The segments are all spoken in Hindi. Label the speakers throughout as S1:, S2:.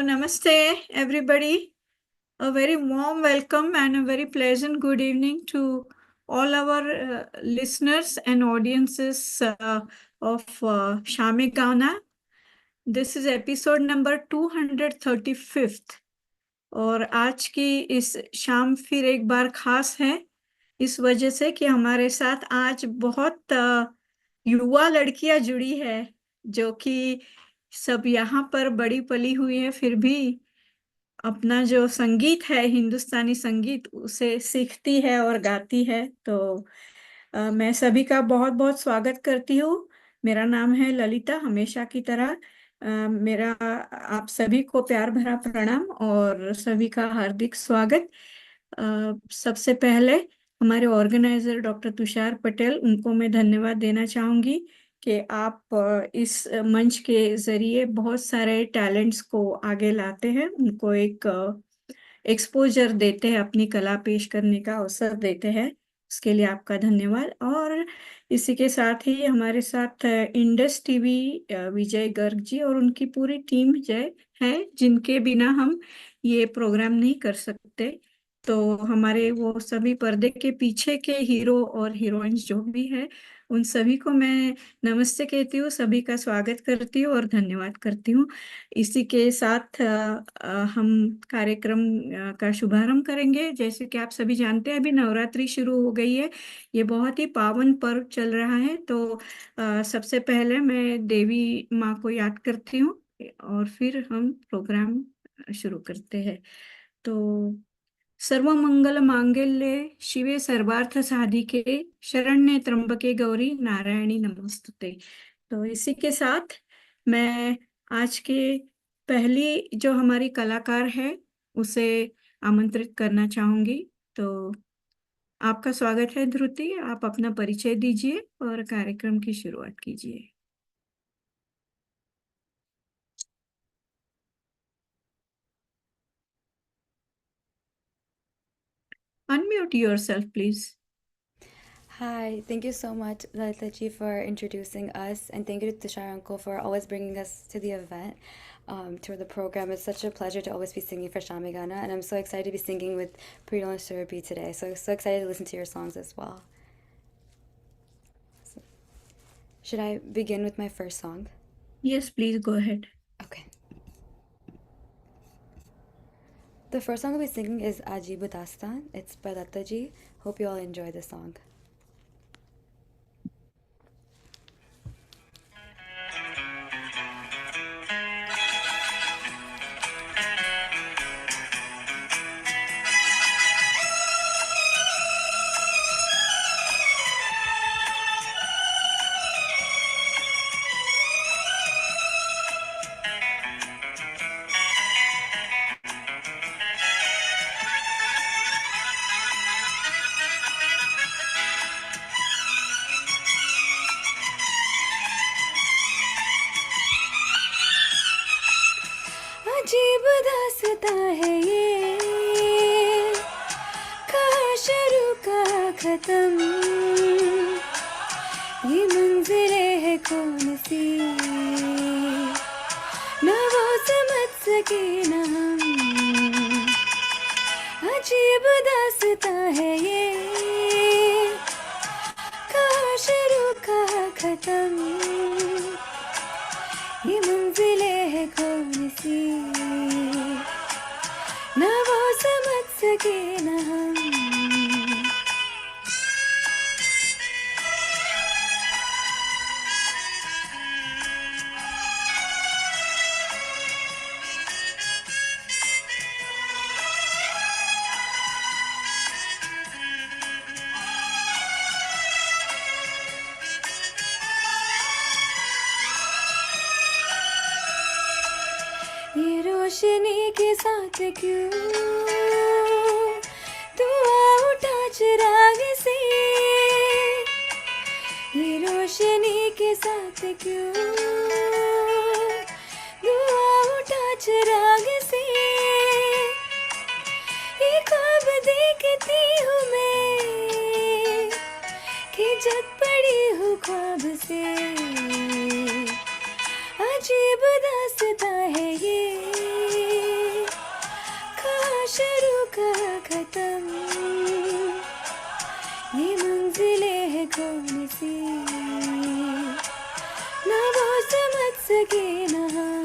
S1: namaste, everybody. A very warm welcome and a very pleasant good evening to all our listeners and audiences of Shami Gauna. This is episode number 235th. और आज की इस शाम फिर एक बार खास है इस वजह से कि हमारे साथ आज बहुत युवा लड़कियां जुड़ी है जो कि सब यहाँ पर बड़ी पली हुई है, फिर भी अपना जो संगीत है, हिंदुस्तानी संगीत, उसे सीखती है और गाती है। तो मैं सभी का बहुत बहुत स्वागत करती हूँ। मेरा नाम है ललिता, हमेशा की तरह मेरा आप सभी को प्यार भरा प्रणाम और सभी का हार्दिक स्वागत। सबसे पहले हमारे ऑर्गेनाइजर डॉक्टर तुषार पटेल, उनको मैं धन्यवाद देना चाहूंगी कि आप इस मंच के जरिए बहुत सारे टैलेंट्स को आगे लाते हैं, उनको एक एक्सपोजर देते हैं, अपनी कला पेश करने का अवसर देते हैं। उसके लिए आपका धन्यवाद। और इसी के साथ ही हमारे साथ इंडस टीवी विजय गर्ग जी और उनकी पूरी टीम जय है, जिनके बिना हम ये प्रोग्राम नहीं कर सकते। तो हमारे वो सभी पर्दे के पीछे के हीरो और हीरोइंस जो भी है, उन सभी को मैं नमस्ते कहती हूँ, सभी का स्वागत करती हूँ और धन्यवाद करती हूँ। इसी के साथ हम कार्यक्रम का शुभारंभ करेंगे। जैसे कि आप सभी जानते हैं, अभी नवरात्रि शुरू हो गई है, ये बहुत ही पावन पर्व चल रहा है। तो सबसे पहले मैं देवी माँ को याद करती हूँ और फिर हम प्रोग्राम शुरू करते हैं। तो सर्वमंगल मांगल्ये शिवे सर्वार्थ साधिके शरण्ये त्र्यंबके गौरी नारायणी नमोस्तुते। तो इसी के साथ मैं आज के पहली जो हमारी कलाकार है उसे आमंत्रित करना चाहूंगी। तो आपका स्वागत है ध्रुति, आप अपना परिचय दीजिए और कार्यक्रम की शुरुआत कीजिए। Unmute yourself, please.
S2: Hi, thank you so much, Lalita Ji, for introducing us, and thank you to Tushar Uncle for always bringing us to the event, to the program. It's such a pleasure to always be singing for Shamigana, and I'm so excited to be singing with Prito and Surabhi today. So excited to listen to your songs as well. So, should I begin with my first song?
S1: Yes, please go ahead.
S2: Okay. The first song I'll be singing is Ajibu Dastan. It's by Lata Ji. Hope you all enjoy the song. अजीब दास्ता है ये, कहाँ शुरू कहाँ खत्म, ये मंजिलें है कौन सी, न वो समझ सके न हम। अजीब दास्ता है ये, कहाँ शुरू कहाँ खत्म, ये मंजिलें है कौन सी, न वो समझ सके न हम। ये रोशनी के साथ क्यों तू आ उठा चिराग से, ये रोशनी के साथ क्यों तू आ उठा चिराग से, ये ख्वाब देखती हूँ मैं कि जग पड़ी हूँ ख्वाब से। अजीब दास्ता है ये, शुरू कहाँ खत्म, ये मंजिलें है कौन सी, ना वो समझ सके ना हम।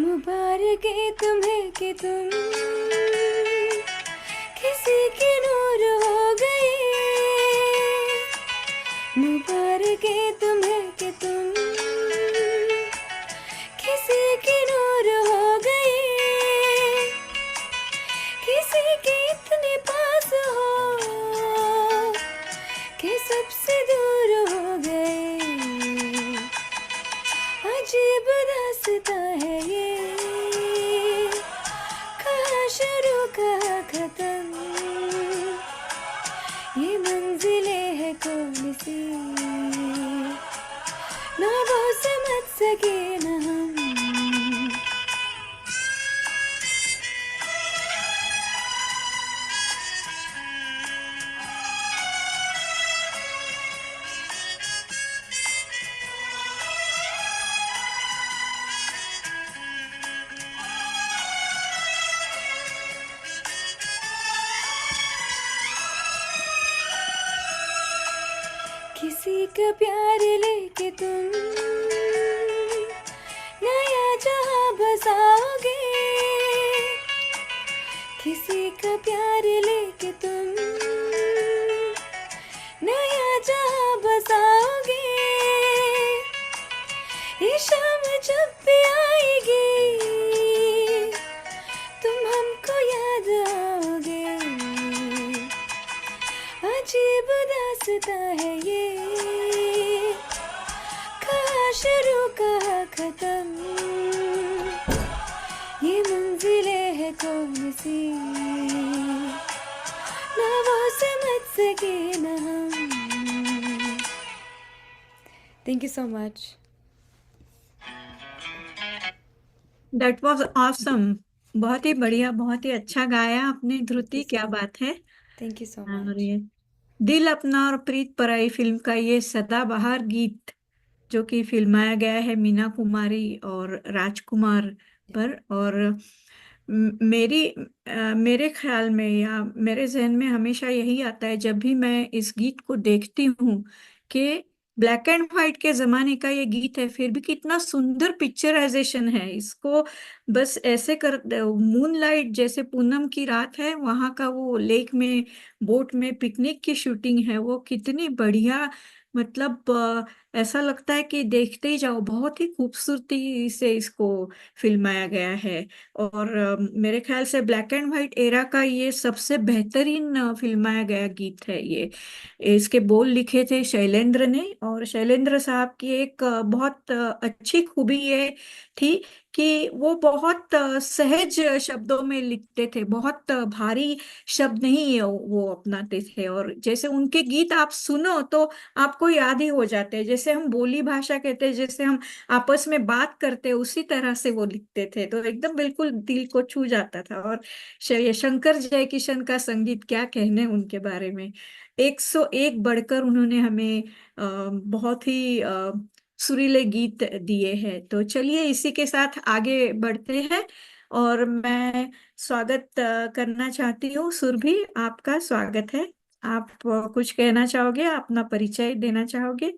S2: मुबारक है तुम्हें कि तुम किसी के नूर हो गए, मुबारक है तुम्हें कि तुम किसी के नूर हो गए, किसी के इतने पास हो कि सबसे दूर हो गए। अजीब रास्ता है ये, कहाँ शुरू कहाँ खत्म, ये मंजिलें है कौन सी, ना वो समझ सके ना हम। किसी का प्यार लेके तुम नया जहां बसाओगे, किसी का प्यार लेके तुम नया जहां बसाओगे, ये शाम जब भी आएगी तुम हमको याद आओगे। अजीब दास्ता है ये, कहाँ शुरू कहाँ खत्म, ये मंजिलें है कौन सी, ना वो समझ सके ना हम। Thank you so much.
S1: That was awesome. बहुत ही बढ़िया, बहुत ही अच्छा गाया आपने धृति, क्या बात है।
S2: Thank you so
S1: और
S2: much.
S1: ये दिल अपना और प्रीत पराई फिल्म का ये सदाबहार गीत जो कि फिल्माया गया है मीना कुमारी और राजकुमार पर। और मेरे ख्याल में या मेरे जहन में हमेशा यही आता है जब भी मैं इस गीत को देखती हूँ कि ब्लैक एंड व्हाइट के जमाने का ये गीत है, फिर भी कितना सुंदर पिक्चराइजेशन है इसको। बस ऐसे कर, मूनलाइट जैसे पूनम की रात है, वहां का वो लेक में बोट में पिकनिक की शूटिंग है, वो कितनी बढ़िया। मतलब ऐसा लगता है कि देखते ही जाओ, बहुत ही खूबसूरती से इसको फिल्माया गया है। और मेरे ख्याल से ब्लैक एंड व्हाइट एरा का ये सबसे बेहतरीन फिल्माया गया गीत है ये। इसके बोल लिखे थे शैलेंद्र ने, और शैलेंद्र साहब की एक बहुत अच्छी खूबी ये थी कि वो बहुत सहज शब्दों में लिखते थे, बहुत भारी शब्द नहीं वो अपनाते थे। और जैसे उनके गीत आप सुनो तो आपको याद ही हो जाते हैं, जैसे हम बोली भाषा कहते हैं, जैसे हम आपस में बात करते हैं, उसी तरह से वो लिखते थे, तो एकदम बिल्कुल दिल को छू जाता था। और शंकर जयकिशन का संगीत, क्या कहने उनके बारे में। 101 बढ़कर उन्होंने हमें बहुत ही सुरीले गीत दिए हैं। तो चलिए इसी के साथ आगे बढ़ते हैं। और मैं स्वागत करना चाहती हूँ सुरभि, आपका स्वागत है। आप कुछ कहना चाहोगे, अपना परिचय देना चाहोगे?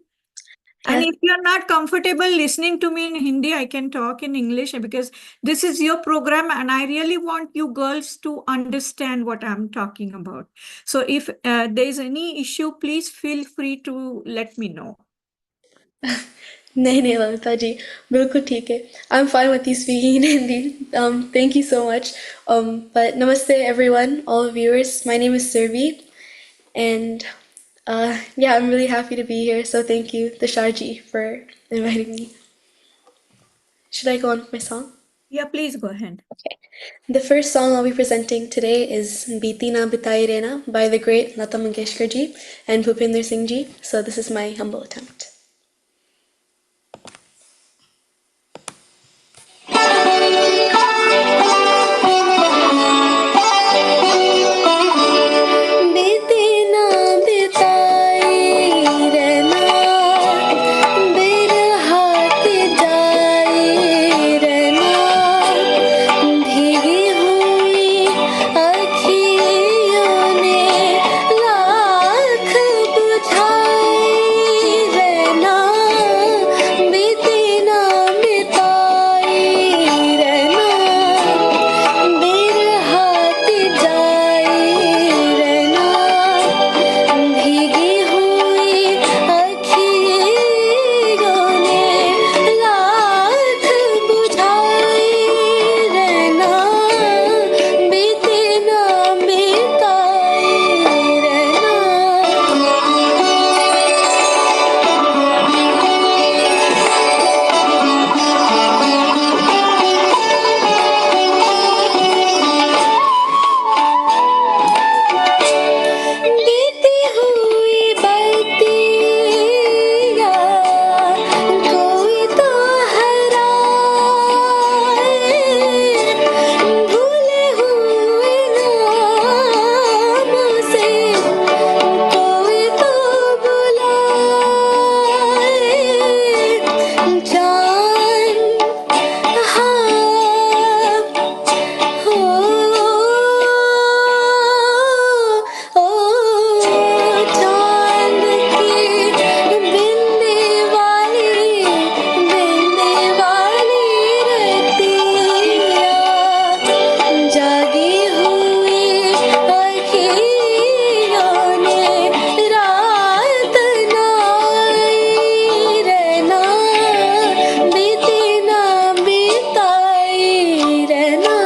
S1: And
S3: Yes,
S1: if you're not comfortable listening to me in Hindi, I can talk in English because this is your program and I really want you girls to understand what I'm talking about. So if there's any issue, please feel free to let me know.
S3: नहीं नहीं ललिता जी, बिल्कुल ठीक है. I'm fine with you speaking in Hindi. Thank you so much. But namaste everyone, all viewers. My name is Survi, and yeah, I'm really happy to be here. So thank you, Dasharji, for inviting me. Should I go on with my song?
S1: Yeah, please go ahead.
S3: Okay. The first song I'll be presenting today is Biti Na Bitai Rena by the great Lata Mangeshkar ji and Bhupinder Singh ji. So this is my humble attempt. बीती ना बिताई रहना बिरहात जाई रहना भीगी हुई अखियों ने लाख बुझाई रहना बीती ना बिताई रहना बिरहात जाई रहना भीगी हुई अखियों ने लाख बुझाई रहना बीते ना बिताई बीती हुई बत्तियाँ कोई तो हराए भूले हुए नामों से कोई तो बुलाए जान हाँ हो ओ चांद की बिंदी वाली रतिया जागी हुई अखियों ने रात नाई रहना बीती ना बिताई रहना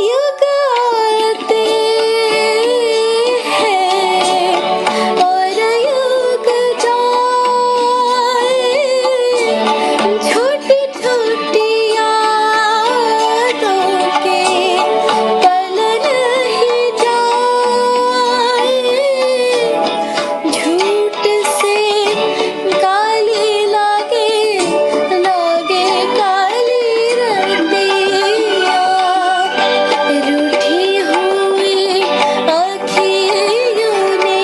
S3: युग आते हैं और युग जाए छोटी छोटी यादों के पल नहीं जाए झूठ से काली लागे काली रतिया रूठी हुई अखियों ने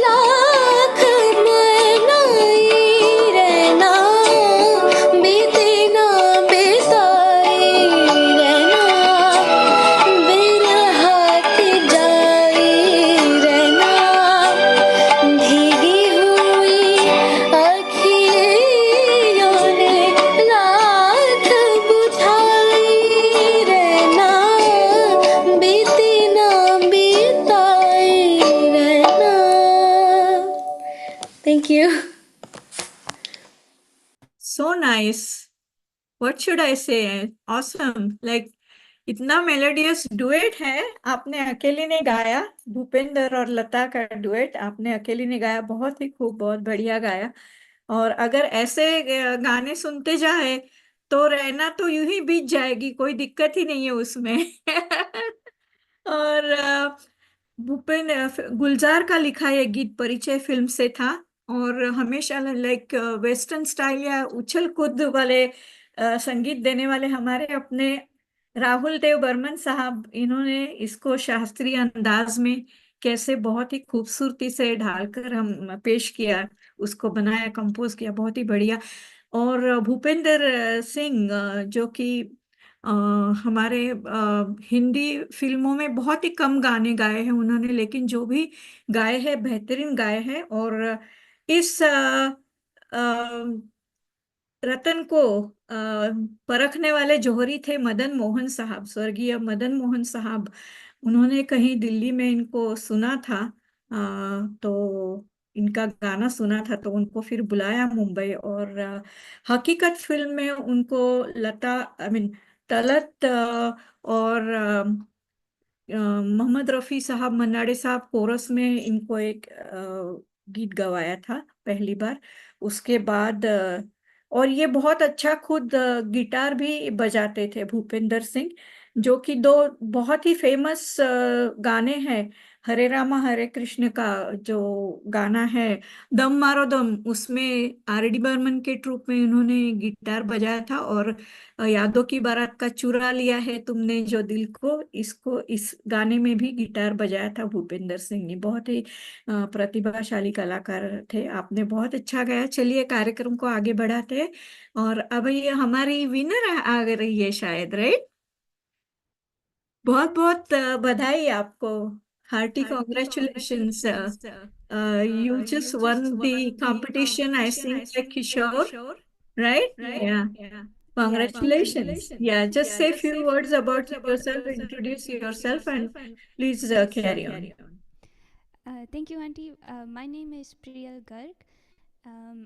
S3: लाख मनाई रहना बीते ना बिताई रहना बिरहात जाई रहना भीगी हुई अखियों ने लाख बुझाई रहना बीती ना बिताई रहना Thank you.
S1: So nice. What should I say? Awesome. Like इतना मेलोडियस डुएट है, आपने अकेली ने गाया, भूपेंद्र और लता का डुएट आपने अकेली ने गाया, बहुत ही खूब, बहुत बढ़िया गाया। और अगर ऐसे गाने सुनते जाए तो रहना तो यूं ही बीत जाएगी, कोई दिक्कत ही नहीं है उसमें। और गुलजार का लिखा ये गीत परिचय फिल्म से था, और हमेशा लाइक वेस्टर्न स्टाइल या उछल कूद वाले संगीत देने वाले हमारे अपने राहुल देव बर्मन साहब, इन्होंने इसको शास्त्रीय अंदाज में कैसे बहुत ही खूबसूरती से ढालकर हम पेश किया, उसको बनाया, कंपोज किया, बहुत ही बढ़िया। और भूपेंद्र सिंह जो कि हमारे हिंदी फिल्मों में बहुत ही कम गाने गाए हैं उन्होंने, लेकिन जो भी गाए हैं बेहतरीन गाए हैं। और इस रतन को परखने वाले जौहरी थे मदन मोहन साहब, स्वर्गीय मदन मोहन साहब। उन्होंने कहीं दिल्ली में इनको सुना था, तो इनका गाना सुना था तो उनको फिर बुलाया मुंबई, और हकीकत फिल्म में उनको लता, आई मीन तलत और मोहम्मद रफ़ी साहब, मन्नाडे साहब कोरस में इनको एक गीत गवाया था पहली बार। उसके बाद और ये बहुत अच्छा खुद गिटार भी बजाते थे, भूपेंद्र सिंह, जो कि दो बहुत ही फेमस गाने हैं। हरे रामा हरे कृष्ण का जो गाना है, दम मारो दम, उसमें आर डी बर्मन के ट्रूप में उन्होंने गिटार बजाया था। और यादों की बारात का चुरा लिया है तुमने जो दिल को, इसको इस गाने में भी गिटार बजाया था भूपेंद्र सिंह ने। बहुत ही प्रतिभाशाली कलाकार थे। आपने बहुत अच्छा गाया। चलिए कार्यक्रम को आगे बढ़ाते हैं। और अब ये हमारी विनर आ रही है शायद, राइट? बहुत बहुत बधाई आपको। Hearty congratulations. You just won the competition, I think, like Kishore, right? Yeah. Congratulations. Yeah, just say a few words about yourself, introduce yourself, and please carry on.
S4: Thank you, Auntie. My name is Priyal Garg.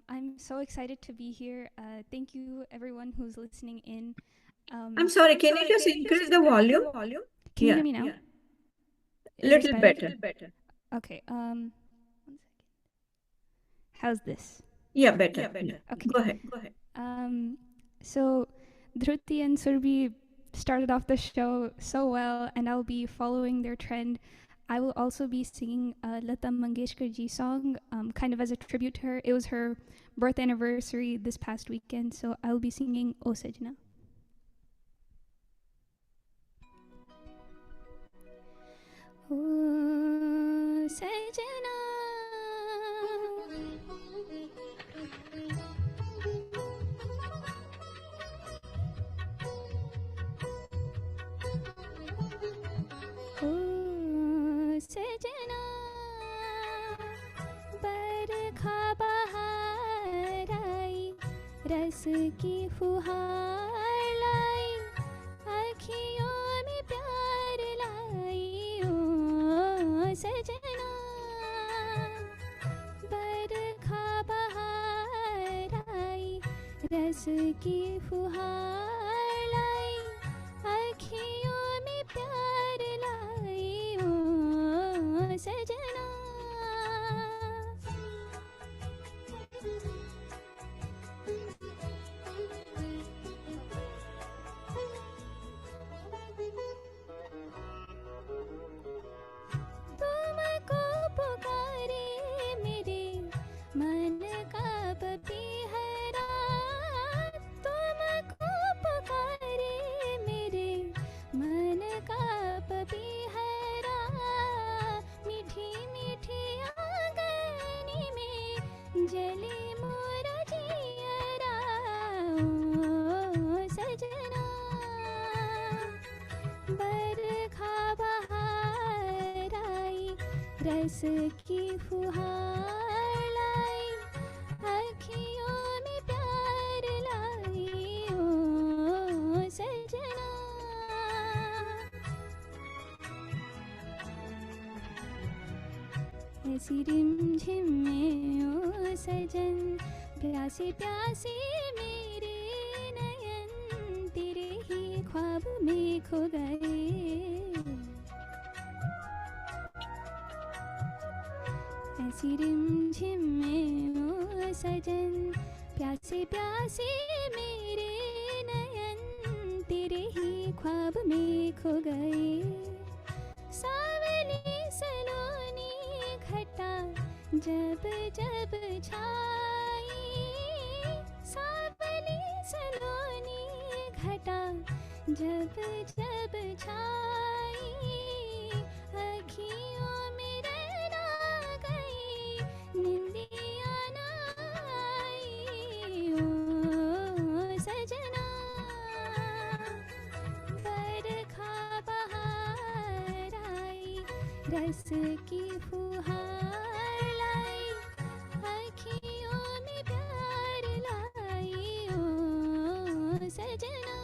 S4: I'm so excited to be here. Thank you, everyone who's listening in.
S1: I'm sorry, can you just increase the volume?
S4: Can you
S1: Yeah,
S4: hear me now? Is this
S1: little better.
S4: Okay. 1 second. How's this?
S1: Yeah, better. Yeah.
S4: Okay.
S1: Go ahead.
S4: So Dhruti and Surbi started off the show so well, and I'll be following their trend. I will also be singing a Lata Mangeshkar ji song, kind of as a tribute to her. It was her birth anniversary this past weekend, so I'll be singing O Sajna. O Sajna, O Sajna, बरखा बहार आई, रस की फुहार लाई, अखियों में प्यार लाई, ओ सजना। बरखा बहार आई, रस की फुहार लाई, अखियों में प्यार लाई, ओ सजना। तुमको पुकारे मेरे मन का पपीहरा, तुमको पुकारे मेरे मन का पपीहरा, मीठी मीठी आंगन में जले मोरा जियरा, ओ सजना। बरखा बहार आई, रस की फुहार लाई, अखियों में प्यार लाई, ओ सजना। ऐसी रिमझिम में ओ सजन, प्यासे प्यासे मेरे नयन, तेरे ही ख्वाब में खो गए। ऐसी रिमझिम में ओ सजन, प्यासे प्यासे मेरे नयन, तेरे ही ख्वाब में खो गए। सावली सलोनी घटा जब जब छाई, सावली सलोनी घटा जब जब छाई, अखियों में रहना गई, निंदिया ना आई, ओ सजना। बरखा बहार आई, रस की फुहार लाई, अखियों में प्यार लाई, ओ सजना।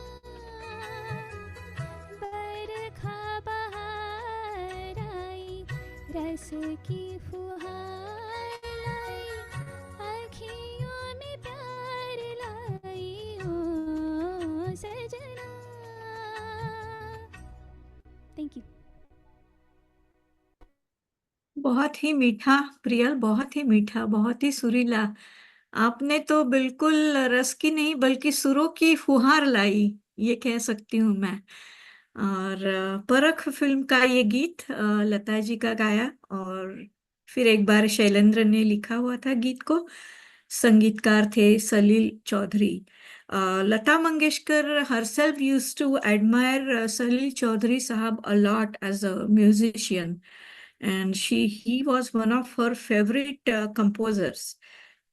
S4: बरखा बहार आई, रस की फुहार लाई,
S1: बहुत ही मीठा प्रियल, बहुत ही मीठा, बहुत ही सुरीला। आपने तो बिल्कुल रस की नहीं बल्कि सुरों की फुहार लाई, ये कह सकती हूँ मैं। और परख फिल्म का ये गीत लता जी का गाया, और फिर एक बार शैलेंद्र ने लिखा हुआ था गीत को। संगीतकार थे सलील Chaudhary. Lata Mangeshkar herself used to admire Salil Chaudhary Sahab a lot as a musician, and he was one of her favorite composers.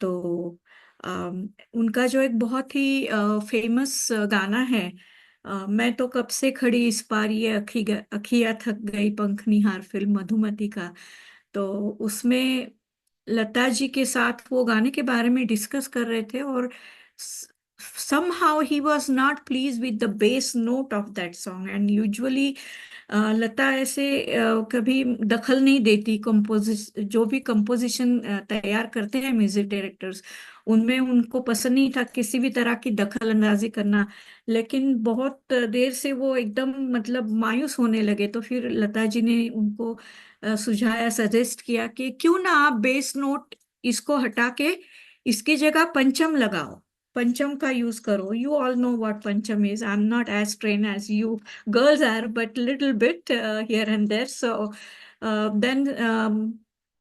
S1: तो उनका जो एक बहुत ही फेमस गाना है, मैं तो कब से खड़ी इस पार, ये अखियाँ थक गई पंख निहार, फिल्म मधुमति का। तो उसमें लता जी के साथ वो गाने के बारे में डिस्कस कर रहे थे, और somehow he was not pleased with the bass note of that song, and usually लता ऐसे कभी दखल नहीं देती। जो भी कंपोजिशन तैयार करते हैं म्यूजिक डायरेक्टर्स, उनमें उनको पसंद नहीं था किसी भी तरह की दखल अंदाजी करना। लेकिन बहुत देर से वो एकदम मतलब मायूस होने लगे, तो फिर लता जी ने उनको सुझाया, सजेस्ट किया कि क्यों ना आप बेस नोट इसको हटा के इसकी जगह पंचम लगाओ, पंचम का यूज करो। You all know what Pancham is, I am not as train as you girls are, but little bit here and there. So then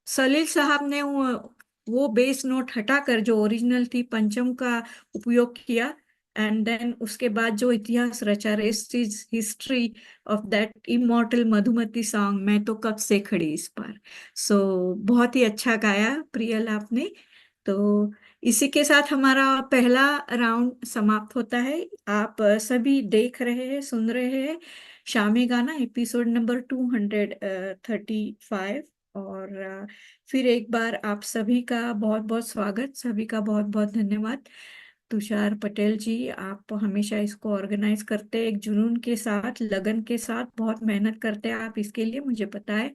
S1: सलील साहब ने वो बेस नोट हटाकर जो ओरिजिनल थी पंचम का उपयोग किया। एंड देन उसके बाद जो इतिहास रचा, rest is history of that immortal Madhumati song, मैं तो कब से खड़ी इस पार। सो बहुत ही अच्छा गाया प्रियल आपने। तो इसी के साथ हमारा पहला राउंड समाप्त होता है। आप सभी देख रहे हैं, सुन रहे हैं शामी गाना एपिसोड नंबर 235। और फिर एक बार आप सभी का बहुत बहुत स्वागत, सभी का बहुत बहुत धन्यवाद। तुषार पटेल जी, आप हमेशा इसको ऑर्गेनाइज करते हैं एक जुनून के साथ, लगन के साथ, बहुत मेहनत करते हैं आप इसके लिए, मुझे पता है।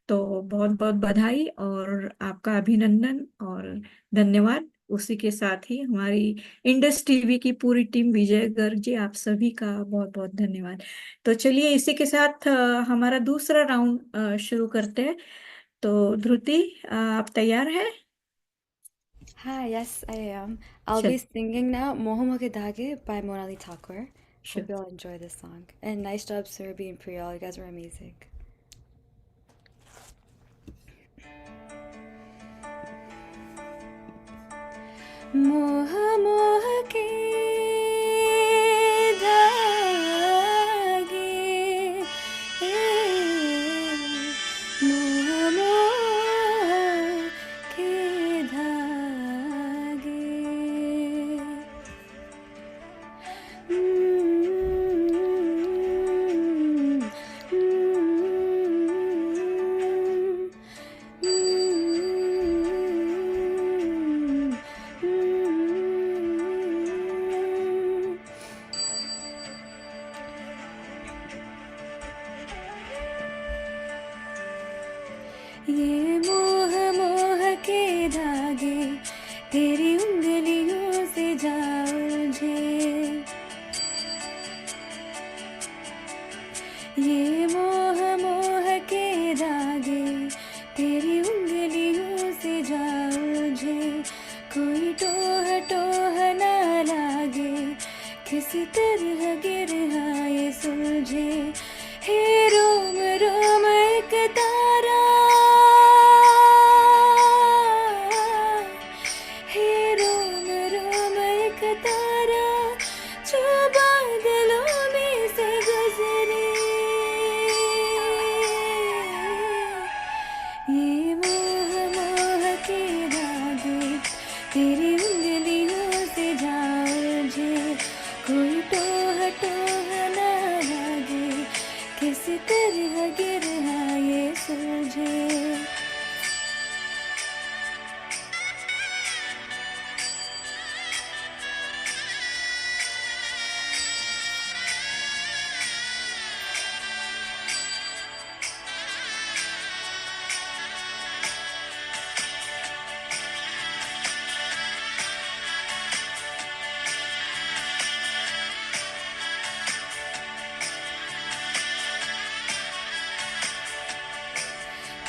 S1: तो बहुत बहुत बधाई और आपका अभिनंदन और धन्यवाद। उसी के साथ ही हमारी इंडस टीवी की पूरी टीम, विजय गर्ग जी, आप सभी का बहुत बहुत धन्यवाद। तो चलिए इसी के साथ हमारा दूसरा राउंड शुरू करते हैं। तो ध्रुति, आप तैयार हैं?
S2: Hi, yes, I am. I'll
S1: चल,
S2: be singing now Moho Moke Dage by Monali Thakur. Hope
S1: शुरू।
S2: you all enjoy this song. And nice job, Surabhi and Priyal. You guys were amazing. मोह मोह के धागे, मोह मोह के धागे, ये मोह मोह के धागे तेरी उंगलियों से जा उलझे, ये मोह मोह के धागे तेरी उंगलियों से जा उलझे, कोई टोह टोह ना लागे, किसी तरह गिरहा ये सुलझे, हे रोम रोम एक तारा, हे रोम रोम एक तारा जो बादलों में से गुजरे, ये मोह मोह के धागे तेरी उंगलियों से जा उलझे, कोई टोह टोह ना लागे, किसी तरह गिरहा ये सुलझे।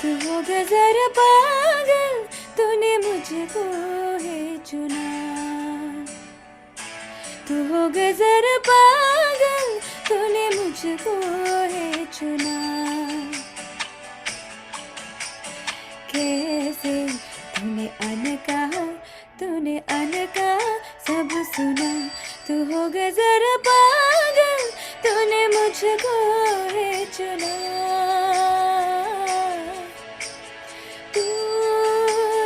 S2: तू हो गजर पागल, तूने मुझको है चुना। तू हो गजर पागल, तूने मुझको है चुना। कैसे तूने अनकहा सब सुना। तू हो गजर पागल, तूने मुझको है चुना। तू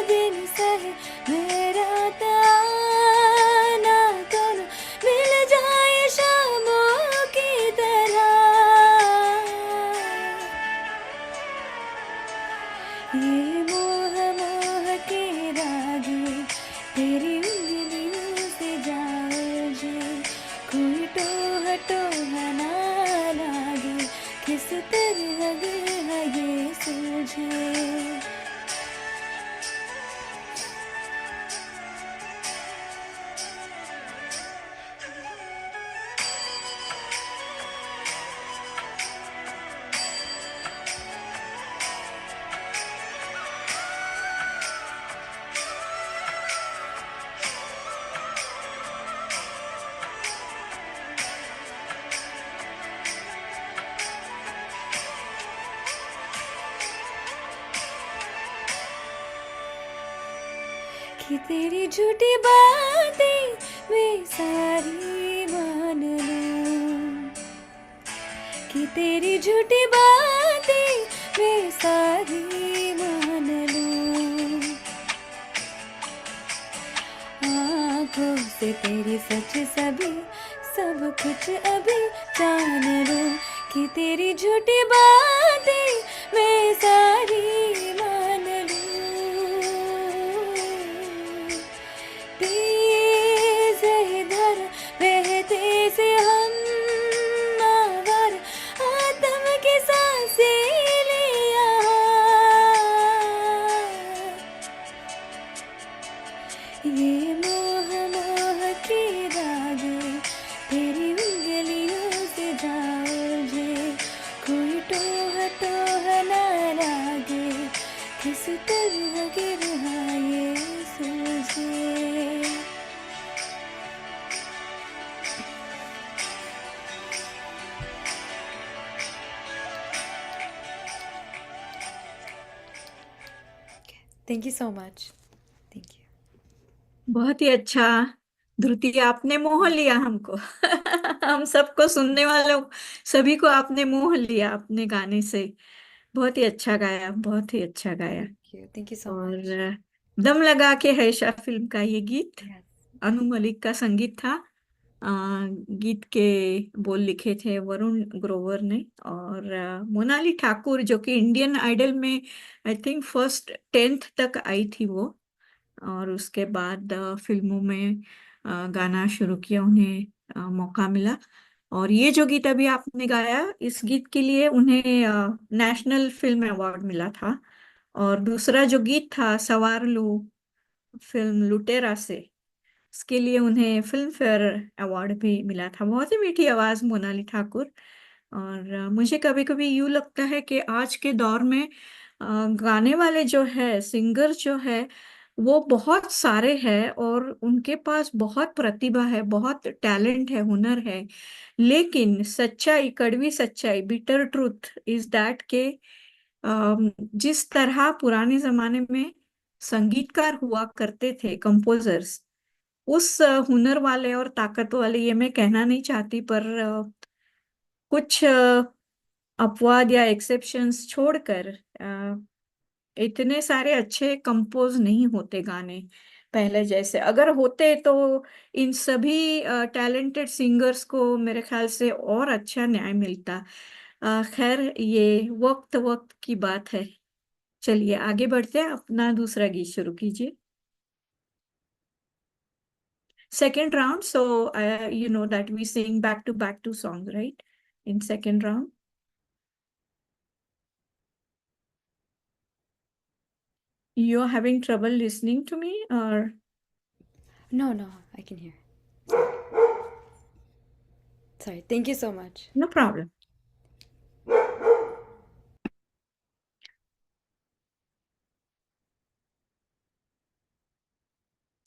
S2: दिन सहे मेरा ताना कौन मिल जाए शामों की तरह। ये मोह के रागे तेरी उंगलियों से जाओ जे। कोई टोह ना लागे, किस तरह दिल है ये सूझे। कि तेरी झूठी बातें मैं सारी मान लूं। कि तेरी झूठी बातें मैं सारी मान लूं। आँखों से तेरी सच सभी सब कुछ अभी जान लूं। कि तेरी झूठी बातें मैं सारी मान लूं। तेज है धर बहते से हम आवर, आत्म की सांसें लिया। ये मोह के रागे तेरी उंगलियों से जाओ जे। कोई टोह ना लागे, किस तरह गिरा ये सूझे। Thank you so much. Thank you.
S1: बहुत ही अच्छा ध्रुति, आपने मोह लिया हमको। हम सबको, सुनने वालों सभी को आपने मोह लिया अपने गाने से। बहुत ही अच्छा गाया, बहुत ही अच्छा गाया।
S2: Thank you. Thank you so
S1: और
S2: much.
S1: दम लगा के हैशा फिल्म का ये गीत
S2: Yes.
S1: अनु मलिक का संगीत था। गीत के बोल लिखे थे वरुण ग्रोवर ने, और मोनाली ठाकुर जो कि इंडियन आइडल में आई थिंक फर्स्ट 10th तक आई थी वो, और उसके बाद फिल्मों में गाना शुरू किया, उन्हें मौका मिला। और ये जो गीत अभी आपने गाया, इस गीत के लिए उन्हें नेशनल फिल्म अवार्ड मिला था। और दूसरा जो गीत था सवार लो, फिल्म लुटेरा से, इसके लिए उन्हें फिल्म फेयर अवार्ड भी मिला था। बहुत ही मीठी आवाज मोनाली ठाकुर। और मुझे कभी कभी यूं लगता है कि आज के दौर में गाने वाले जो है, सिंगर जो है, वो बहुत सारे हैं और उनके पास बहुत प्रतिभा है, बहुत टैलेंट है, हुनर है। लेकिन सच्चाई, कड़वी सच्चाई, बिटर ट्रूथ इज दैट के जिस तरह पुराने जमाने में संगीतकार हुआ करते थे, कंपोजर्स, उस हुनर वाले और ताकत वाले, ये मैं कहना नहीं चाहती, पर कुछ अपवाद या एक्सेप्शंस छोड़कर इतने सारे अच्छे कंपोज नहीं होते गाने पहले जैसे। अगर होते तो इन सभी टैलेंटेड सिंगर्स को मेरे ख्याल से और अच्छा न्याय मिलता। खैर, ये वक्त वक्त की बात है। चलिए आगे बढ़ते हैं, अपना दूसरा गीत शुरू कीजिए। Second round, so you know that we sing back to back two songs, right? In second round. You're having trouble listening to me, or
S2: No, I can hear. Sorry. Thank you so much.
S1: no problem.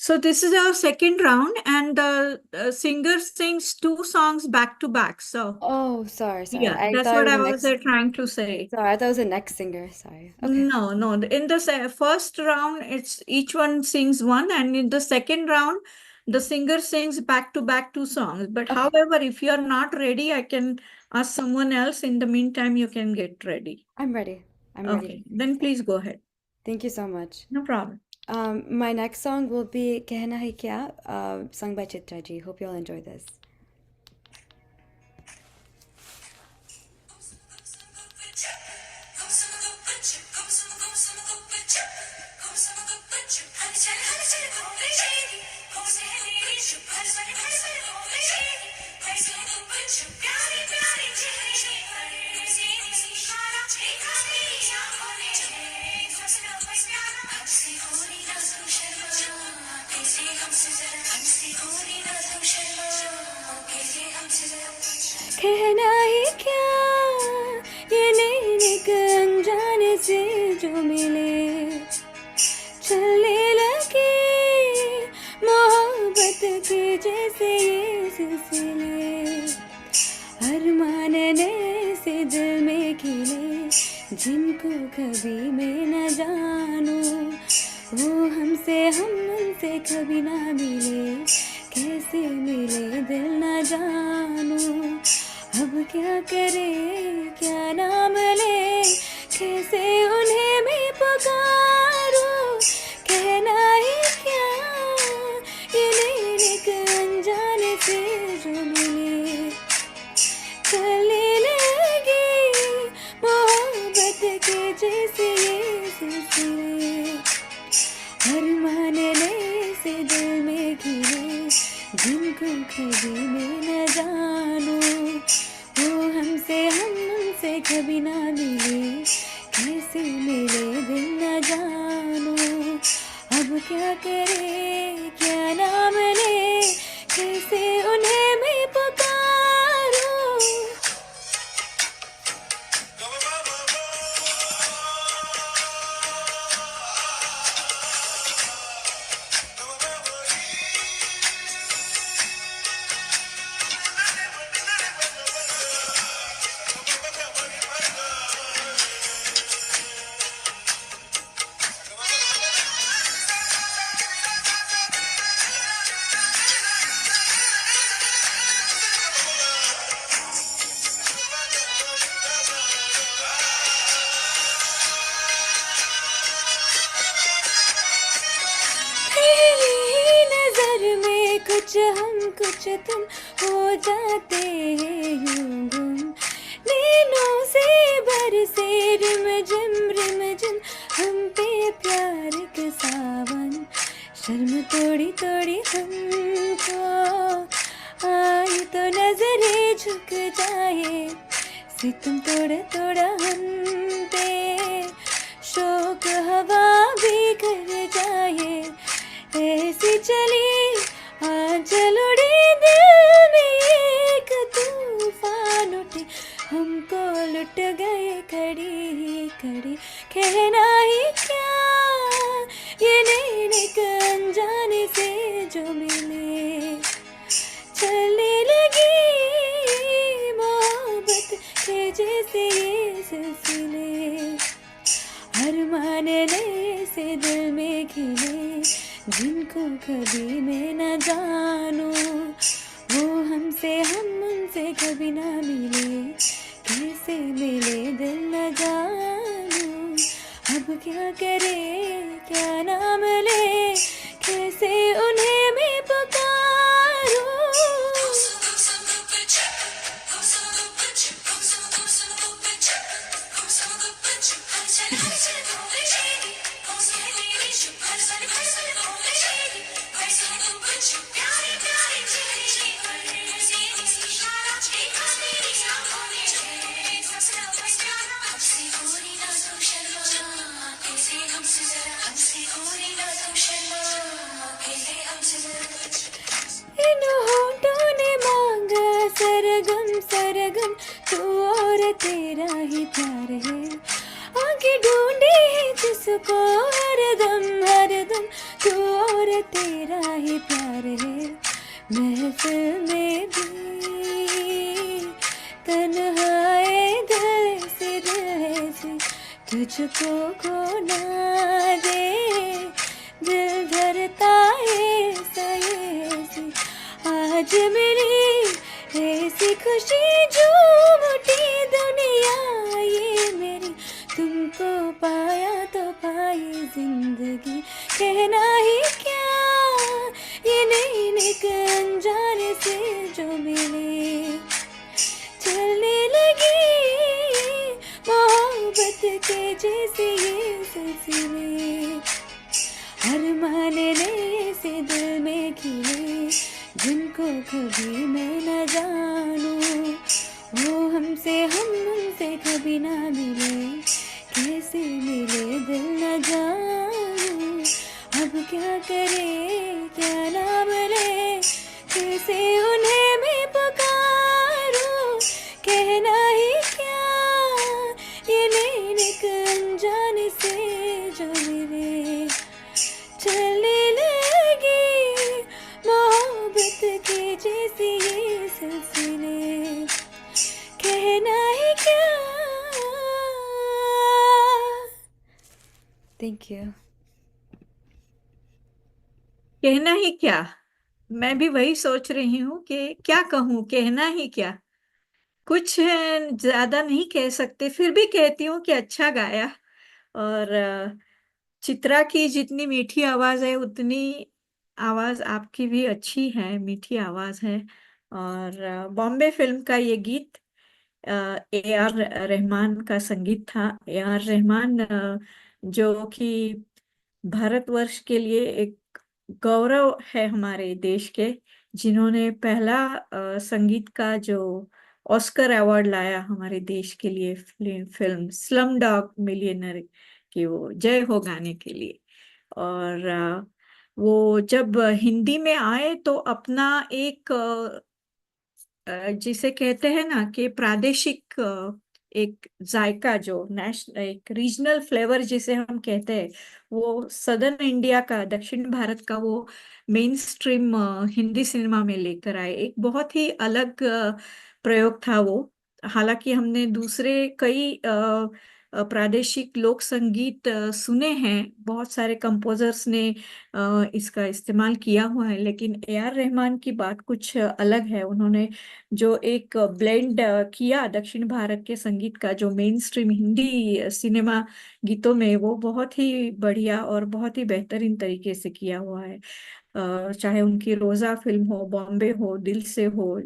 S1: So this is our second round, and the singer sings two songs back to back. So
S2: Oh, sorry.
S1: yeah,
S2: I
S1: that's
S2: thought it
S1: what
S2: was
S1: I
S2: the
S1: was
S2: next.
S1: trying to say.
S2: Sorry, I thought it was the next singer. Sorry. Okay.
S1: No, no. In the first round, it's each one sings one, and in the second round, the singer sings back to back two songs. But
S2: Okay.
S1: however, if you are not ready, I can ask someone else. In the meantime, you can get ready.
S2: I'm ready. I'm ready.
S1: Okay, then please go ahead.
S2: Thank you so much.
S1: No problem.
S2: My next song will be Kehna Hai Kya, sung by Chitra ji. Hope you'll enjoy this. कहना ही क्या ये नैनिक अनजाने से जो मिले चलने लगे मोहब्बत के जैसे ये सिलसिले अरमानने से दिल में खिले जिनको कभी मैं न जानूं वो हमसे हम उनसे कभी ना मिले कैसे मिले दिल न जानूं अब क्या करे क्या नाम ले कैसे उन्हें मैं पुकारूं कहना ही क्या ये नैनिक अनजाने से जो मिले चलने लगी मोहब्बत के जैसे ये सिलसिले अरमानने से दिल में घिरे जिनको कभी मैं न जानूं वो हमसे हम उनसे कभी ना मिले कैसे मिले दिल न जानूं अब क्या करे क्या नाम ले कैसे उन्हें मैं पुकारूं पहली नजर में कुछ हम कुछ तुम हो जाते हैं यूं गुम नैनों से बरसे रिमझिम हम पे प्यार के सावन शर्म तोड़ी तोड़ी हमको आई तो नजरें झुक जाए सितम तोड़ा तोड़ा हम पे शोक हवा भी कर जाए ऐसी चली आंचल उड़े दिल में एक तूफान उठे हमको लुट गए खड़ी खड़ी कहना ही क्या ये नैनिक अनजाने से जो मिले चलने लगी मोहब्बत के जैसे ये सिलसिले अरमानने से दिल में खिले जिनको कभी मैं न जानूं वो हमसे हम उनसे कभी ना मिले कैसे मिले दिल न जानूं अब क्या करे क्या नाम ले कैसे उन्हें मैं पुकारूं इन होठों ने मांगा सरगम सरगम तू और तेरा ही प्यार है आके ढूंढे है जिसको हरदम हरदम तू और तेरा ही प्यार है महफिल में भी तन्हाए दिल से तुझको खो ना दे दिल धरता है ऐसे आज मेरी ऐसी खुशी झूम उठी दुनिया ये मेरी तुमको पाया तो पाई जिंदगी कहना ही क्या ये नई निक अनजाने से जो मिले चलने लगी मोहब्बत के जैसे ये सिलसिले अरमान से दिल में खिले जिनको कभी मैं न जानूं वो हमसे हम उनसे कभी ना मिले कैसे मिले दिल न जानूं अब क्या करे क्या नाम ले कैसे उन्हें मैं पुकारूं कहना ही क्या ये नैनिक अनजाने से जो मिले चलने लगी मोहब्बत के जैसे ये सिलसिले कहना ही क्या थैंक यू
S1: कहना ही क्या। मैं भी वही सोच रही हूँ कि क्या कहूँ, कहना ही क्या। कुछ ज्यादा नहीं कह सकते, फिर भी कहती हूँ कि अच्छा गाया। और चित्रा की जितनी मीठी आवाज है उतनी आवाज आपकी भी अच्छी है, मीठी आवाज है। और बॉम्बे फिल्म का ये गीत ए आर रहमान का संगीत था। ए आर रहमान जो कि भारतवर्ष के लिए एक गौरव है हमारे देश के, जिन्होंने पहला संगीत का जो ऑस्कर अवार्ड लाया हमारे देश के लिए फिल्म स्लम डॉग मिलियनर की, वो जय हो गाने के लिए। और वो जब हिंदी में आए तो अपना एक जिसे कहते हैं ना कि प्रादेशिक एक जायका, जो नेशनल एक रीजनल फ्लेवर जिसे हम कहते हैं, वो सदर्न इंडिया का, दक्षिण भारत का वो मेन स्ट्रीम हिंदी सिनेमा में लेकर आए। एक बहुत ही अलग प्रयोग था वो। हालांकि हमने दूसरे कई प्रादेशिक लोक संगीत सुने हैं, बहुत सारे कंपोजर्स ने इसका इस्तेमाल किया हुआ है, लेकिन ए आर रहमान की बात कुछ अलग है। उन्होंने जो एक ब्लेंड किया दक्षिण भारत के संगीत का जो मेन स्ट्रीम हिंदी सिनेमा गीतों में, वो बहुत ही बढ़िया और बहुत ही बेहतरीन तरीके से किया हुआ है। चाहे उनकी रोजा फिल्म हो, बॉम्बे हो, दिल से हो,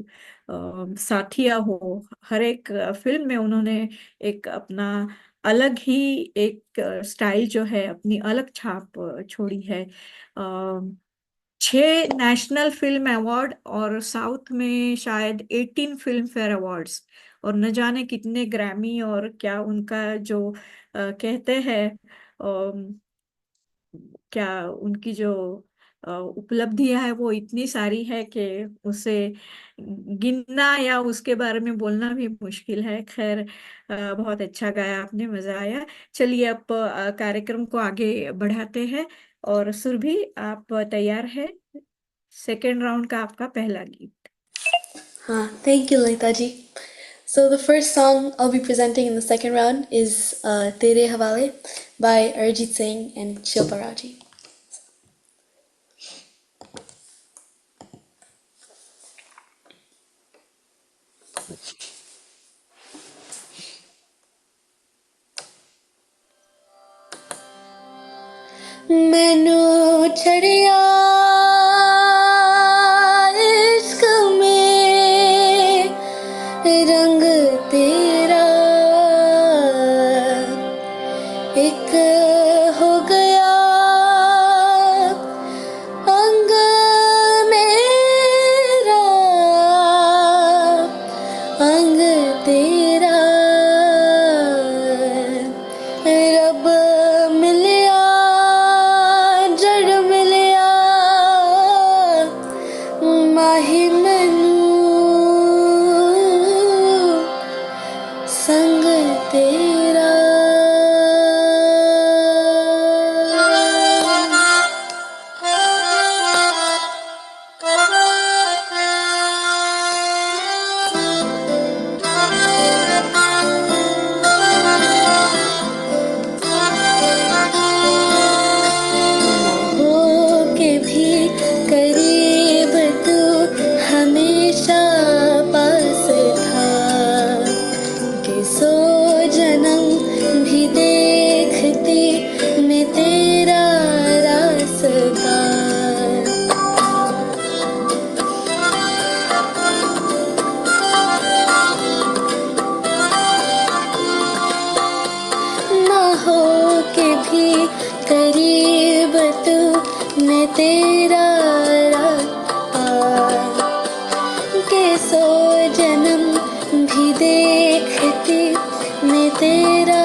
S1: साथिया हो, हर एक फिल्म में उन्होंने एक अपना अलग ही एक स्टाइल जो है, अपनी अलग छाप छोड़ी है। 6 नेशनल फिल्म अवार्ड और साउथ में शायद 18 फिल्म फेयर अवार्ड्स, और न जाने कितने ग्रैमी, और क्या उनका जो कहते हैं क्या उनकी जो उपलब्धियां है वो इतनी सारी है कि उसे गिनना या उसके बारे में बोलना भी मुश्किल है। खैर, बहुत अच्छा गाया आपने, मजा आया। चलिए अब कार्यक्रम को आगे बढ़ाते हैं। और सुरभि, आप तैयार है? सेकेंड राउंड का आपका पहला गीत।
S3: हाँ, thank you, Lalita ji. So the first song I'll be presenting in the second round is Tere Hawale by Arijit Singh and Shilpa Raji. मैनू छड़िया इश्क में रंग तेरा एक हो गया अंग मेरा अंग तेरा रब मिलिया जड़ मिलिया माही मैनू संग तेरा तेरा रास्ता के 100 जन्म भी देखती मैं तेरा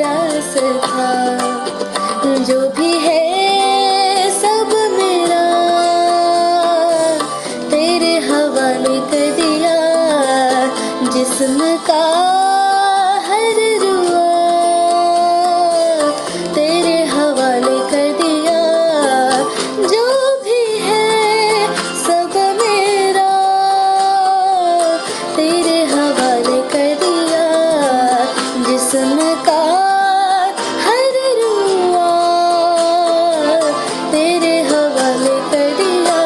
S3: रास्ता जो भी है सब मेरा तेरे हवाले कर दिया जिस्म का हर रुआ तेरे हवाले कर दिया जो भी है सब मेरा तेरे हवाले कर दिया जिस्म का हर रुआ तेरे हवाले कर दिया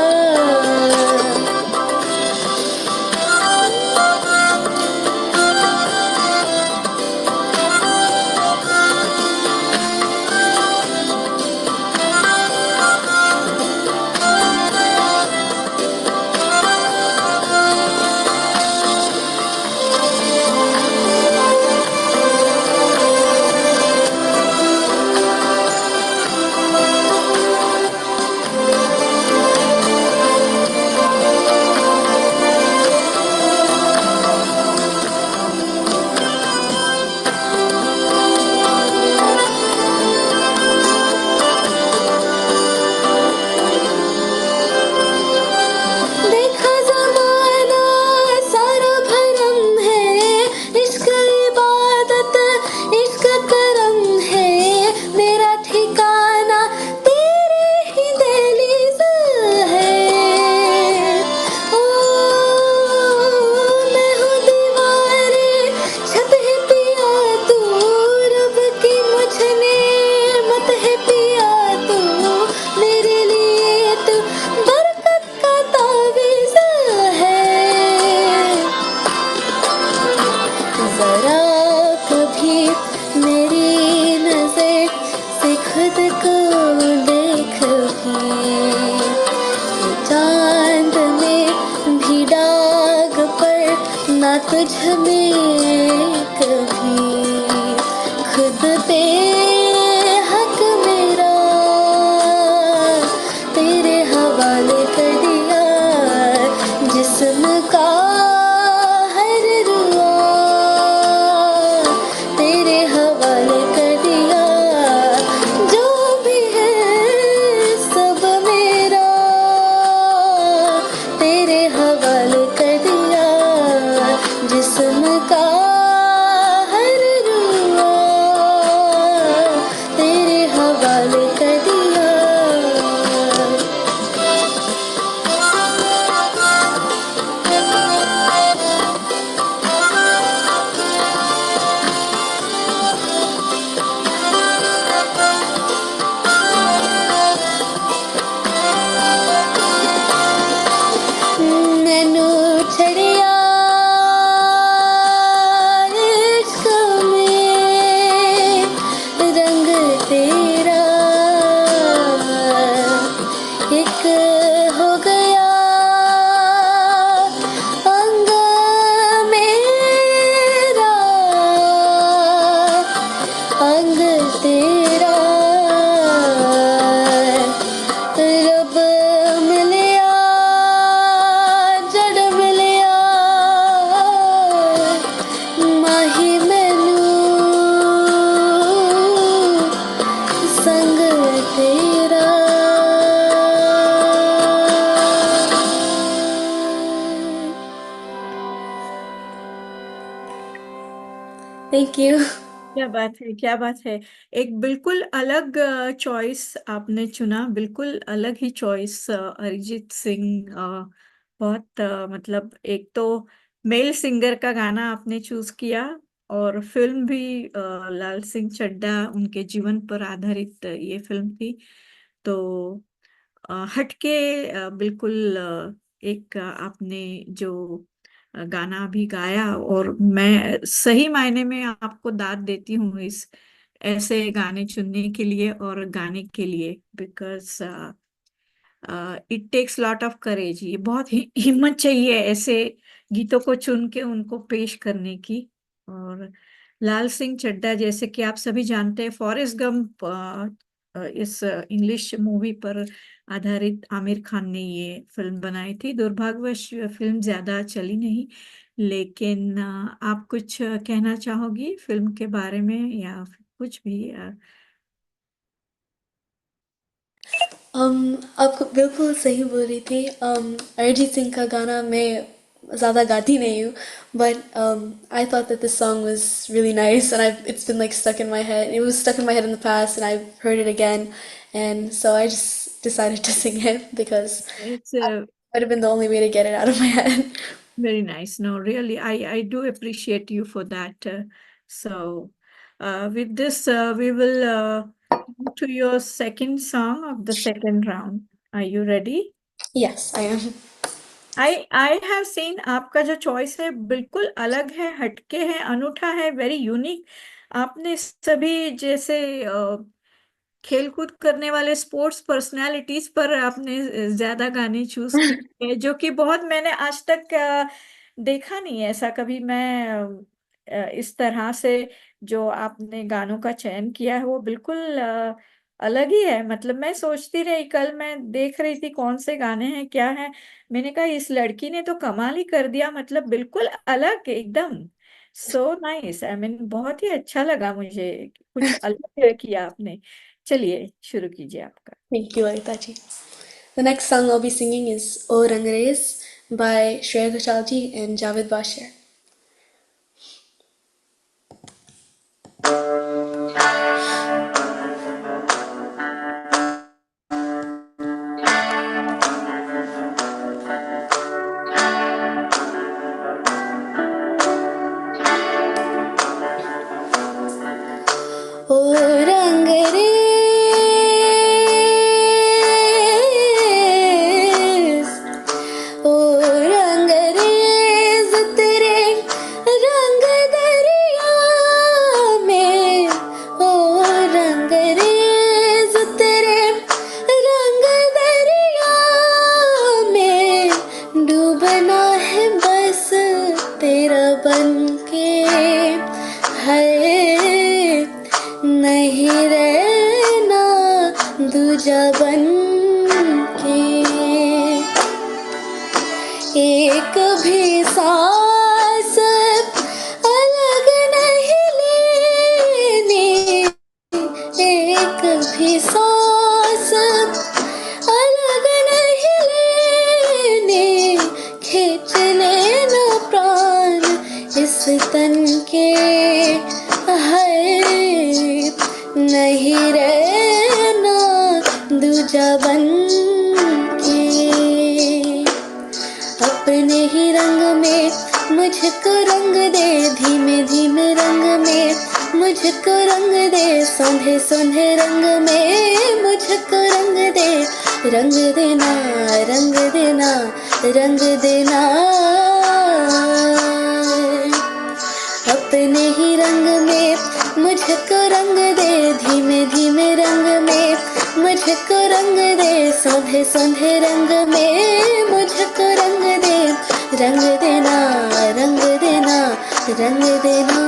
S3: देखा ज़माना सारा भरम है इश्क इबादत इश्क करम है मेरा ठिकाना तेरे ही दहलीज है ओ मैं हूँ दीवारे छत है पिया तू रब की मुझने मत है पिया तू मेरे लिए तू बरकत का तावीज़ है जरा कभी मेरी नजर से खुद को देख भी चांद में भी दाग पर ना तुझ में कभी खुद पे हक मेरा तेरे हवाले कर दिया जिस्म का हर रुआ तेरे हवाले कर दिया जो भी है सब मेरा तेरे हवाले कर दिया जिस्म का हर रुआ तेरे हवाले कर दिया मैनू छड़िया इश्क में रंग तेरा एक हो गया अंग मेरा अंग तेरा रब मिलिया जड़ मिलिया माही मैनू संग तेरा थैंक यू
S1: क्या बात है, क्या बात है। एक बिल्कुल अलग चॉइस आपने चुना, बिल्कुल अलग ही चॉइस। अरिजीत सिंह बहुत मतलब एक तो मेल सिंगर का गाना आपने चूज किया, और फिल्म भी लाल सिंह चड्ढा उनके जीवन पर आधारित ये फिल्म थी। तो हटके बिल्कुल एक आपने जो गाना भी गाया, और मैं सही मायने में आपको दाद देती हूँ इस ऐसे गाने चुनने के लिए और गाने के लिए, because it takes lot of courage. ये बहुत ही हिम्मत चाहिए ऐसे गीतों को चुन के उनको पेश करने की। और लाल सिंह चड्ढा, जैसे कि आप सभी जानते हैं, फॉरेस्ट गंप इस इंग्लिश मूवी पर आधारित आमिर खान ने ये फिल्म बनाई थी। दुर्भाग्यवश फिल्म ज्यादा चली नहीं, लेकिन आप कुछ कहना चाहोगी फिल्म के बारे में या कुछ भी?
S3: आप बिल्कुल सही बोल रही थी। अरिजीत सिंह का गाना मैं ज़्यादा गाती नहीं हूँ, but I thought that this song was really nice, and it's been like stuck in my head. It was stuck in my head in the past, and I've heard it again, and so I just decided to sing it because
S1: It's
S3: it would have been the only way to get it out of my head.
S1: very nice. No, really, I do appreciate you for that. So, with this, we will move to your second song of the second round. Are you ready?
S3: Yes, I am.
S1: I have seen आपका जो चॉइस है बिल्कुल अलग है, हटके है, अनूठा है, वेरी यूनिक। आपने सभी जैसे खेलकूद करने वाले स्पोर्ट्स पर्सनालिटीज पर आपने ज्यादा गाने चूज किए हैं, जो कि बहुत मैंने आज तक देखा नहीं है ऐसा कभी। मैं इस तरह से जो आपने गानों का चयन किया है वो बिल्कुल अलग ही है। मतलब मैं सोचती रही, कल मैं देख रही थी कौन से गाने हैं क्या है, मैंने कहा इस लड़की ने तो कमाल ही कर दिया, मतलब बिल्कुल अलग एकदम। सो नाइस, आई मीन बहुत ही अच्छा लगा मुझे, कुछ अलग किया आपने। चलिए शुरू कीजिए आपका।
S3: Thank you, Lalita ji. The next song I'll be singing is O Rangreez by Shreya Ghoshal ji and Javed Bashir. ओ रंगरेज, ओ रंगरेज तेरे रंग दरिया में, ओ रंगरेज तेरे रंग दरिया में, डूबना है बस तेरा बनके, है नहीं रहना दूजा बन के, एक भी सांस अलग नहीं लेनी, एक भी सांस अलग नहीं लेनी, खींच लेना प्राण इस तन के, है नहीं रहना दूजा बन के, अपने ही रंग में मुझको रंग दे, धीमे धीमे रंग में मुझको रंग दे, सोंधे सोंधे रंग में मुझको रंग दे, रंग देना रंग देना रंग देना, अपने ही रंग में मुझको रंग दे, धीमे धीमे रंग में मुझको रंग दे, सोंधे सोंधे रंग में मुझको रंग दे, रंग देना रंग देना रंग देना।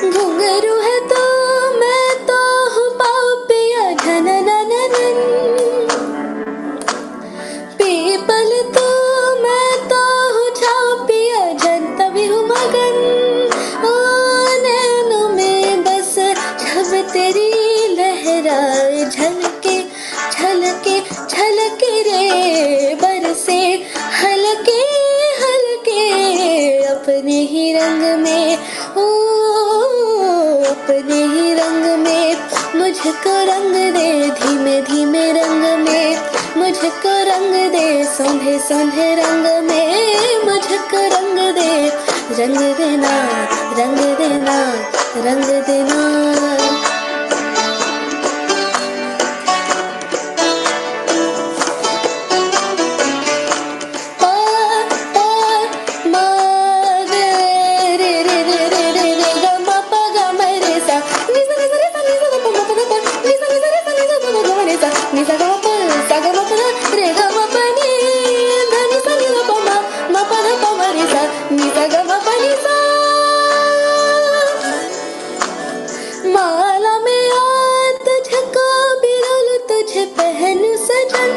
S3: घुंघरू है तो मैं तो हूँ पाओ पिया झननननन, पीपल तो मैं तो हूँ छाओ पिया झन, तभी हूँ मगन ओ नैनों में बस जब तेरी लहराए, झलके झलके झलके रे बरसे हल्के हल्के, अपने ही रंग में ओ अपने ही रंग में मुझको रंग दे, धीमे धीमे रंग में मुझको रंग दे, सोंधे सोंधे रंग में मुझको रंग दे, रंग देना रंग देना रंग देना पा पा मा रे रे रे रे रे रे रे ग म प ग म रे सा नि सा नि सा रे सा नि सा ग प म प ग प नि सा नि सा रे सा नि सा ग म ग म रे सा नि सा ग म प सा ग म प रे ग म प नि ध नि सा नि ध प म प ध प म रे सा नि सा ग म प नि सा माला में आ तुझको बिरौलूं तुझे पहनूं सजन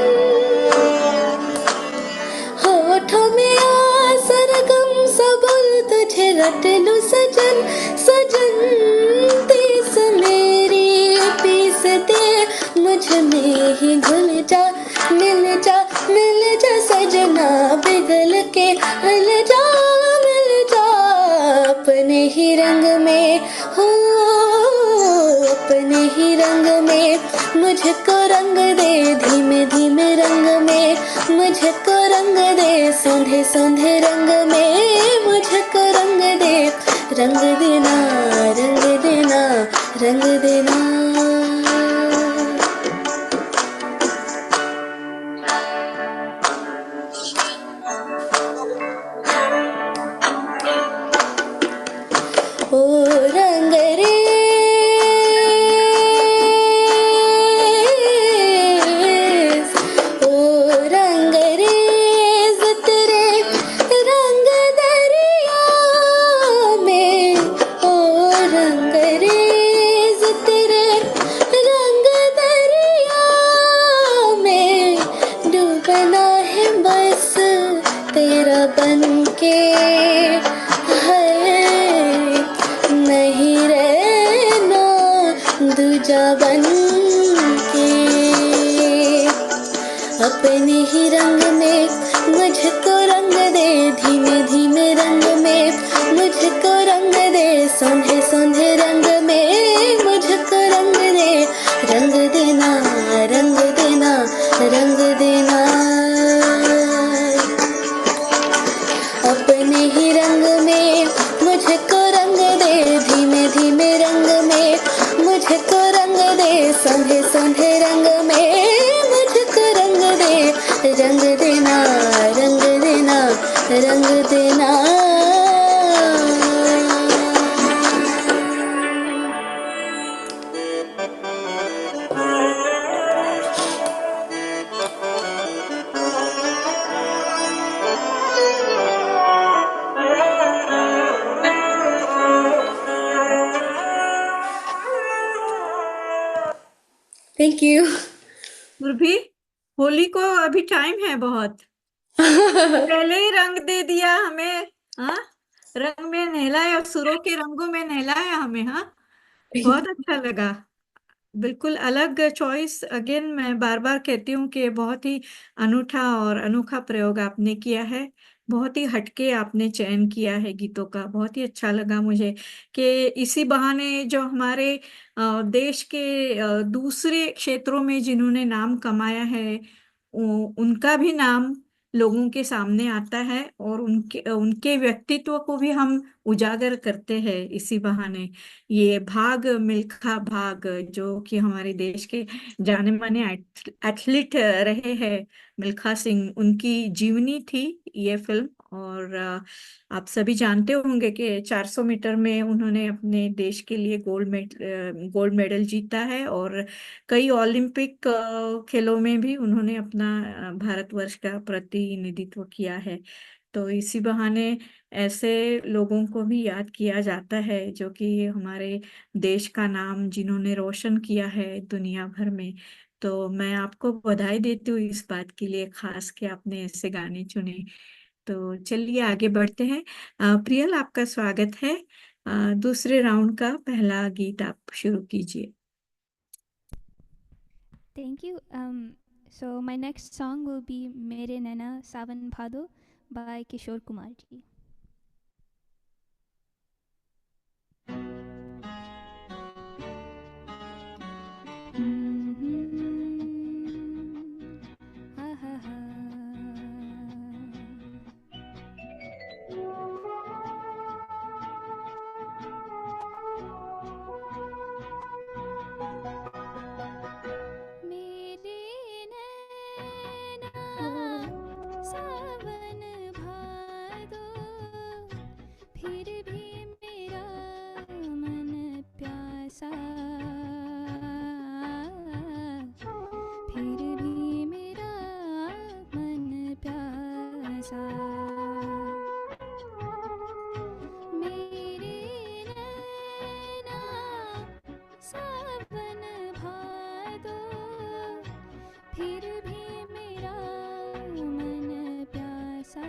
S3: होठों में आ सरगम सा बोलूं तुझे रट लूं सजन सजन तीस मेरी पीस दे मुझ में ही घुल जा मिल जा सजना पिघल के हल जा मिल जा अपने ही रंग में हो अपने ही रंग में मुझको रंग दे धीमे धीमे रंग में मुझको रंग दे सोंधे सोंधे रंग में मुझको रंग दे रंग देना रंग देना रंग देना ओ रंग रेज ओ रंग रेज तेरे रंग दरिया में ओ रंग रेज तेरे रंग दरिया में डूबना है बस तेरा बन के नहीं रहना दूजा बन के अपने ही रंग में मुझको रंग दे धीमे धीमे रंग में मुझको रंग दे सोंधे सोंधे रंग में मुझको रंग दे रंग देना रंग देना रंग देना अपने ही रंग में मुझको रंग दे धीमे धीमे रंग में मुझको रंग दे सोंधे सोंधे रंग में मुझको रंग दे रंग देना रंग देना रंग देना थैंक यू
S1: सुरभि, होली को अभी टाइम है बहुत, पहले ही रंग दे दिया हमें। हाँ, रंग में नहलाया, सुरों के रंगों में नहलाया हमें। हाँ, बहुत अच्छा लगा। बिल्कुल अलग चॉइस। अगेन मैं बार बार कहती हूँ कि बहुत ही अनूठा और अनोखा प्रयोग आपने किया है। बहुत ही हटके आपने चयन किया है गीतों का। बहुत ही अच्छा लगा मुझे कि इसी बहाने जो हमारे देश के दूसरे क्षेत्रों में जिन्होंने नाम कमाया है, उनका भी नाम लोगों के सामने आता है और उनके उनके व्यक्तित्व को भी हम उजागर करते हैं इसी बहाने। ये भाग मिल्खा भाग, जो कि हमारे देश के जाने माने एथलीट रहे हैं, मिल्खा सिंह, उनकी जीवनी थी ये फिल्म। और आप सभी जानते होंगे कि 400 मीटर में उन्होंने अपने देश के लिए गोल्ड मेडल जीता है और कई ओलंपिक खेलों में भी उन्होंने अपना भारतवर्ष का प्रतिनिधित्व किया है। तो इसी बहाने ऐसे लोगों को भी याद किया जाता है जो कि हमारे देश का नाम जिन्होंने रोशन किया है दुनिया भर में। तो मैं आपको बधाई देती हूँ इस बात के लिए, खास कि आपने ऐसे गाने चुने। तो चलिए आगे बढ़ते हैं। प्रियल, आपका स्वागत है। दूसरे राउंड का पहला गीत आप शुरू कीजिए।
S4: Thank you. So my next song will be Mere Naina Savan Bhado by Kishore Kumar ji. Ha ha ha. प्यासा मेरे नैना सावन भादो फिर भी मेरा मन प्यासा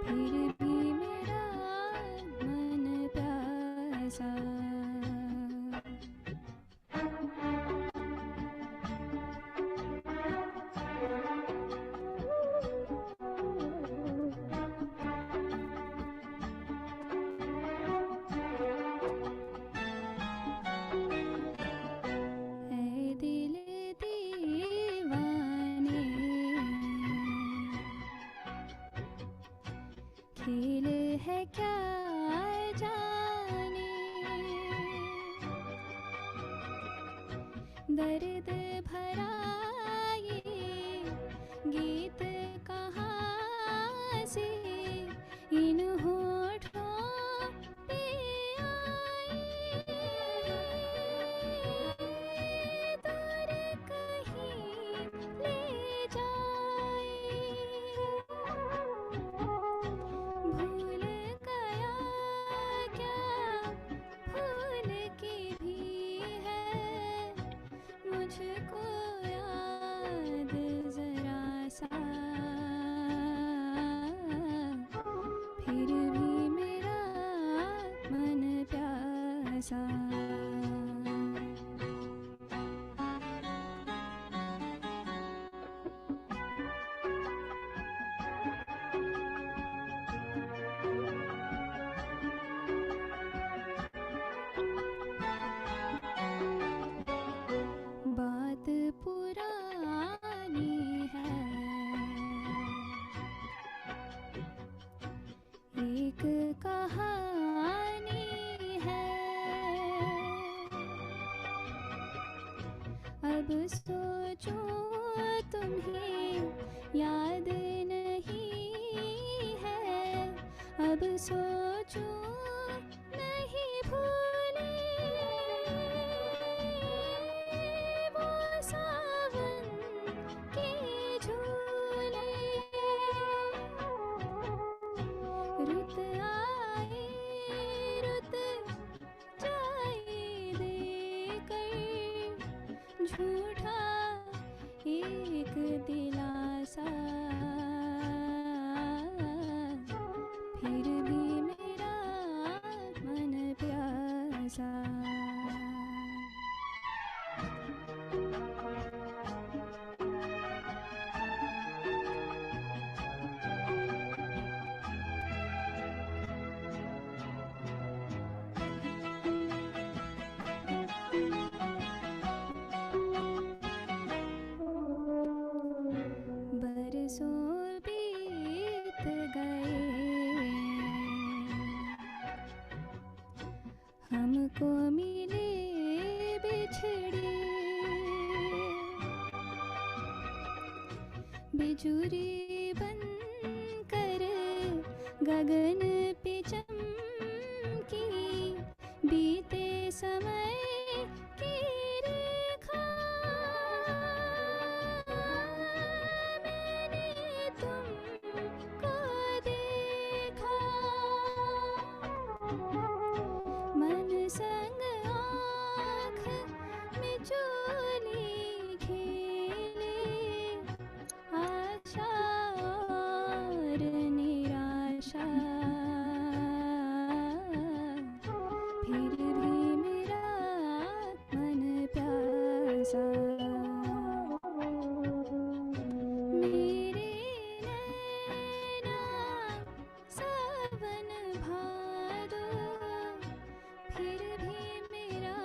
S4: फिर भी मेरा मन प्यासा ऐ दिल दीवाने खेल है क्या जाने दर्द भरा ये गीत कहाँ से इन होठों पे आए दूर कहीं ले जाए भूल गया क्या भूल की भी है मुझको याद जरा सा फिर भी मेरा मन प्यासा बात पुरानी है एक कहानी है अब सोचूं तुम्हें याद नहीं है अब सोचूं नहीं भूले वो सावन के झूले रुत आए रुत जाए देकर झूठा एक दिलासा फिर भी मेरा मन प्यासा बरसों बीत गए हमको मिले बिछड़े बिजुरी बन कर गगन पे चमकी बीते समय की रेखा मैंने तुमको देखा मन संग आँख में चोली खेले आशा और निराशा फिर भी मेरा मन प्यासा मेरे नैना सावन भादो फिर भी मेरा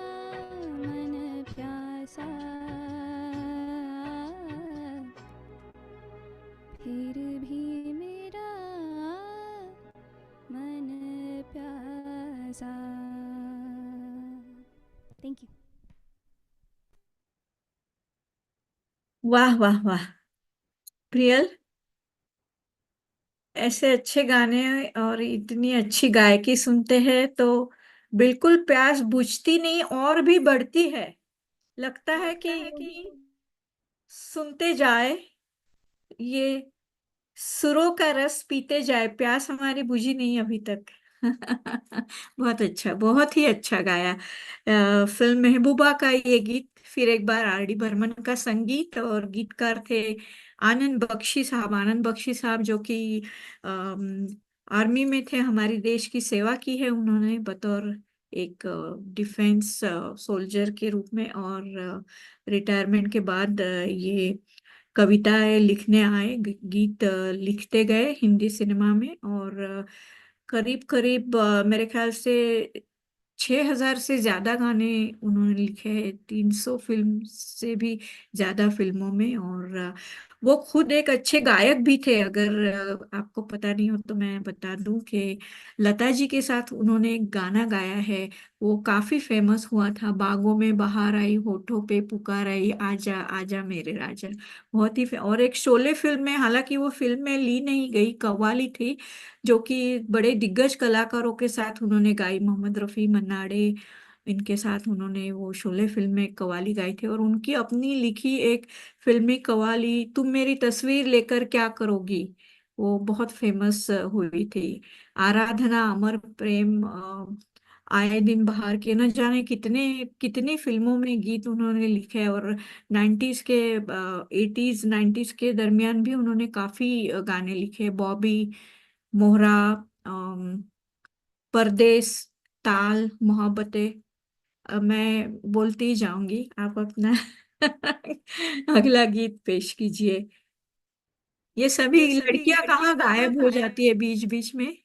S4: मन प्यासा फिर भी मेरा मन प्यासा थैंक यू
S1: वाह वाह वाह प्रियल, ऐसे अच्छे गाने और इतनी अच्छी गायकी सुनते हैं तो बिल्कुल प्यास बुझती नहीं और भी बढ़ती है। लगता है कि सुनते जाए ये सुरों का रस पीते जाए, प्यास हमारी बुझी नहीं अभी तक। बहुत अच्छा, बहुत ही अच्छा गाया। फिल्म महबूबा का ये गीत, फिर एक बार आर डी बर्मन का संगीत, और गीतकार थे आनंद बख्शी साहब। आनंद बख्शी साहब जो कि आर्मी में थे, हमारी देश की सेवा की है उन्होंने बतौर एक डिफेंस सोल्जर के रूप में, और रिटायरमेंट के बाद ये कविताएं लिखने आए, गीत लिखते गए हिंदी सिनेमा में। और करीब करीब मेरे ख्याल से 6,000 से ज्यादा गाने उन्होंने लिखे हैं, 300 फिल्म से भी ज्यादा फिल्मों में। और वो खुद एक अच्छे गायक भी थे। अगर आपको पता नहीं हो तो मैं बता दूं कि लता जी के साथ उन्होंने एक गाना गाया है, वो काफी फेमस हुआ था, बागों में बहार आई, होठों पे पुकार आई, आजा आजा मेरे राजा। बहुत ही और एक शोले फिल्म में, हालांकि वो फिल्म में ली नहीं गई, कव्वाली थी, जो कि बड़े दिग्गज कलाकारों के साथ उन्होंने गाई, मोहम्मद रफी, मन्ना डे, इनके साथ उन्होंने वो शोले फिल्म में कव्वाली गाई थी। और उनकी अपनी लिखी एक फिल्मी कव्वाली, तुम मेरी तस्वीर लेकर क्या करोगी, वो बहुत फेमस हुई थी। आराधना, अमर प्रेम, आए दिन बहार के, न जाने कितने कितनी फिल्मों में गीत उन्होंने लिखे। और 90s के 80s 90s के दरमियान भी उन्होंने काफी गाने लिखे, बॉबी, मोहरा, अम, परदेस, ताल, मोहब्बतें। मैं बोलती ही जाऊंगी, आप अपना अगला गीत पेश कीजिए। ये सभी लड़कियां कहाँ गायब हो जाती है बीच बीच में।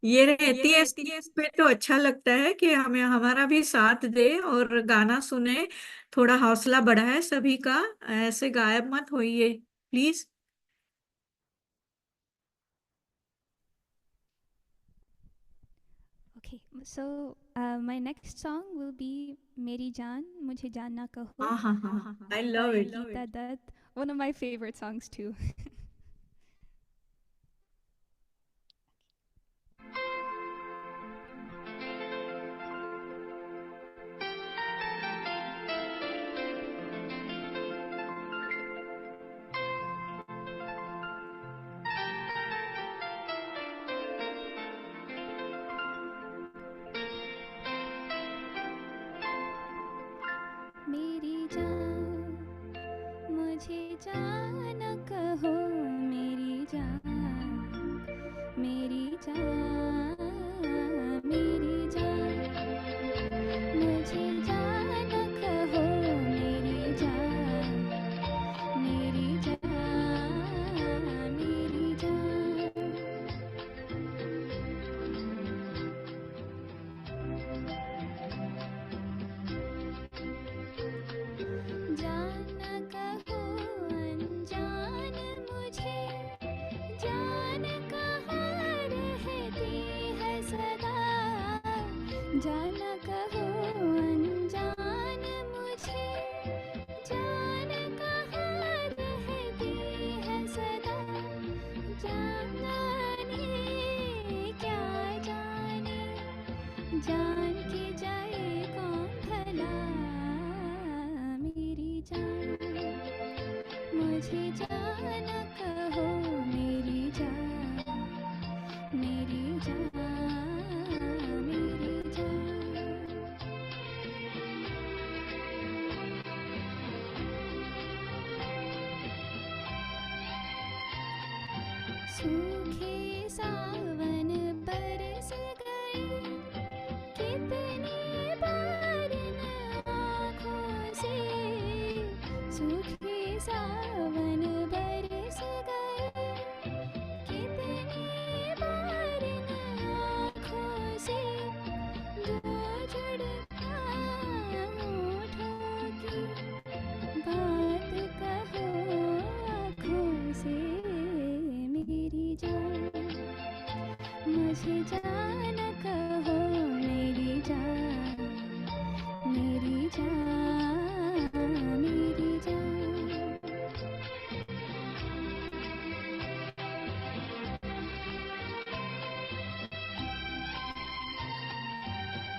S1: ये रहती है स्टेज पे तो अच्छा लगता है कि हमें हमारा भी साथ दे और गाना सुने, थोड़ा हौसला बढ़ाए सभी का। ऐसे गायब मत होइए please.
S4: Okay, so my next song will be Meri Jaan, Mujhe Jaan Na Kaho
S1: हाँ हाँ हाँ, I love
S4: by
S1: it.
S4: Geeta Dutt. One of my favorite songs too. मेरी जान मुझे जान कहो, मेरी जान, मेरी जान, मेरी जान, मुझे जान कहो, मेरी जान, मेरी जान, मेरी जान। जान कहो अनजान मुझे, जान कहाँ रहती है सदा। जान कहो अनजान मुझे, जान कहाँ रहती है सदा। जाने क्या जाने, जान की जाए कौन भला। मेरी जान मुझे जान कहो, मेरी जान, मेरी जान, मेरी जान। सूखे सावन बरस गए, कितनी बार न आँखों से। सूखे सावन बरस गए, कितनी बार न आँखों से। जो जुड़ता होठों की बात कहो आँखों से। मेरी जान मुझे जान कहो, मेरी जान, मेरी जान, मेरी जान।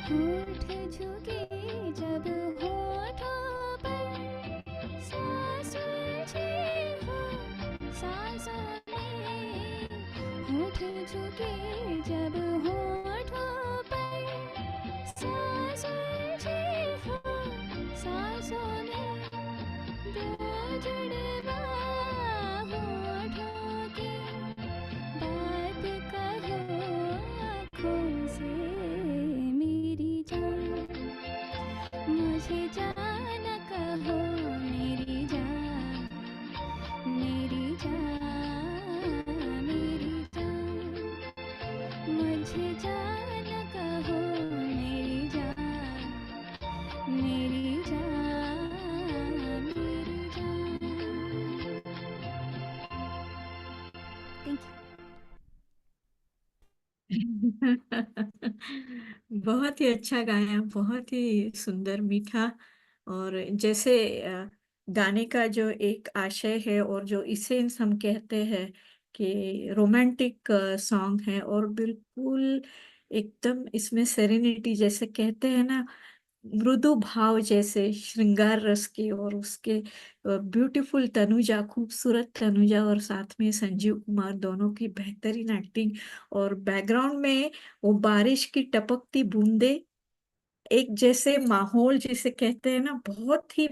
S4: होठ झुके जब होठों पर, सांस होठ झुके जब होठों पर सांस उलझे हो सांसों में दो जुड़वा होठों के बात कहो आँखों से मेरी जान मुझे जान कहो मेरी जान मेरी जान मेरी जान मुझे जान कहो मेरी जान मेरी जान मेरी जान थैंक
S1: बहुत ही अच्छा गाया, बहुत ही सुंदर, मीठा। और जैसे गाने का जो एक आशय है और जो इसेंस हम कहते हैं कि रोमांटिक सॉन्ग है, और बिल्कुल एकदम इसमें सेरेनिटी जैसे कहते हैं ना, मृदु भाव जैसे श्रृंगार रस के, और उसके ब्यूटीफुल तनुजा, खूबसूरत तनुजा, और साथ में संजीव कुमार, दोनों की बेहतरीन एक्टिंग। और बैकग्राउंड में वो बारिश की टपकती बूंदे, एक जैसे माहौल जिसे कहते हैं ना, बहुत ही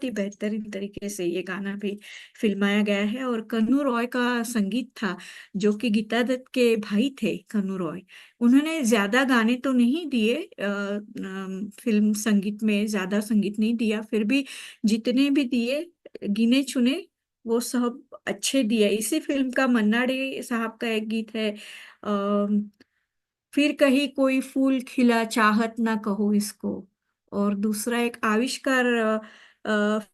S1: बेहतरीन तरीके से ये गाना भी फिल्माया गया है। और कन्नू रॉय का संगीत था, जो कि गीता दत्त के भाई थे कन्नू रॉय। उन्होंने ज्यादा गाने तो नहीं दिए, फिल्म संगीत में ज्यादा संगीत नहीं दिया, फिर भी जितने भी दिए, गिने चुने, वो सब अच्छे दिए। इसी फिल्म का मन्ना डे साहब का एक गीत है, फिर कहीं कोई फूल खिला चाहत ना कहो इसको। और दूसरा एक आविष्कार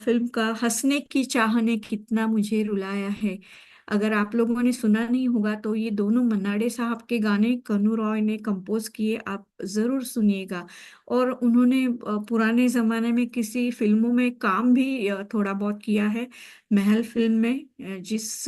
S1: फिल्म का, हंसने की चाह ने कितना मुझे रुलाया है। अगर आप लोगों ने सुना नहीं होगा तो ये दोनों मन्नाडे साहब के गाने कन्नू रॉय ने कंपोज किए, आप जरूर सुनिएगा। और उन्होंने पुराने जमाने में किसी फिल्मों में काम भी थोड़ा बहुत किया है। महल फिल्म में जिस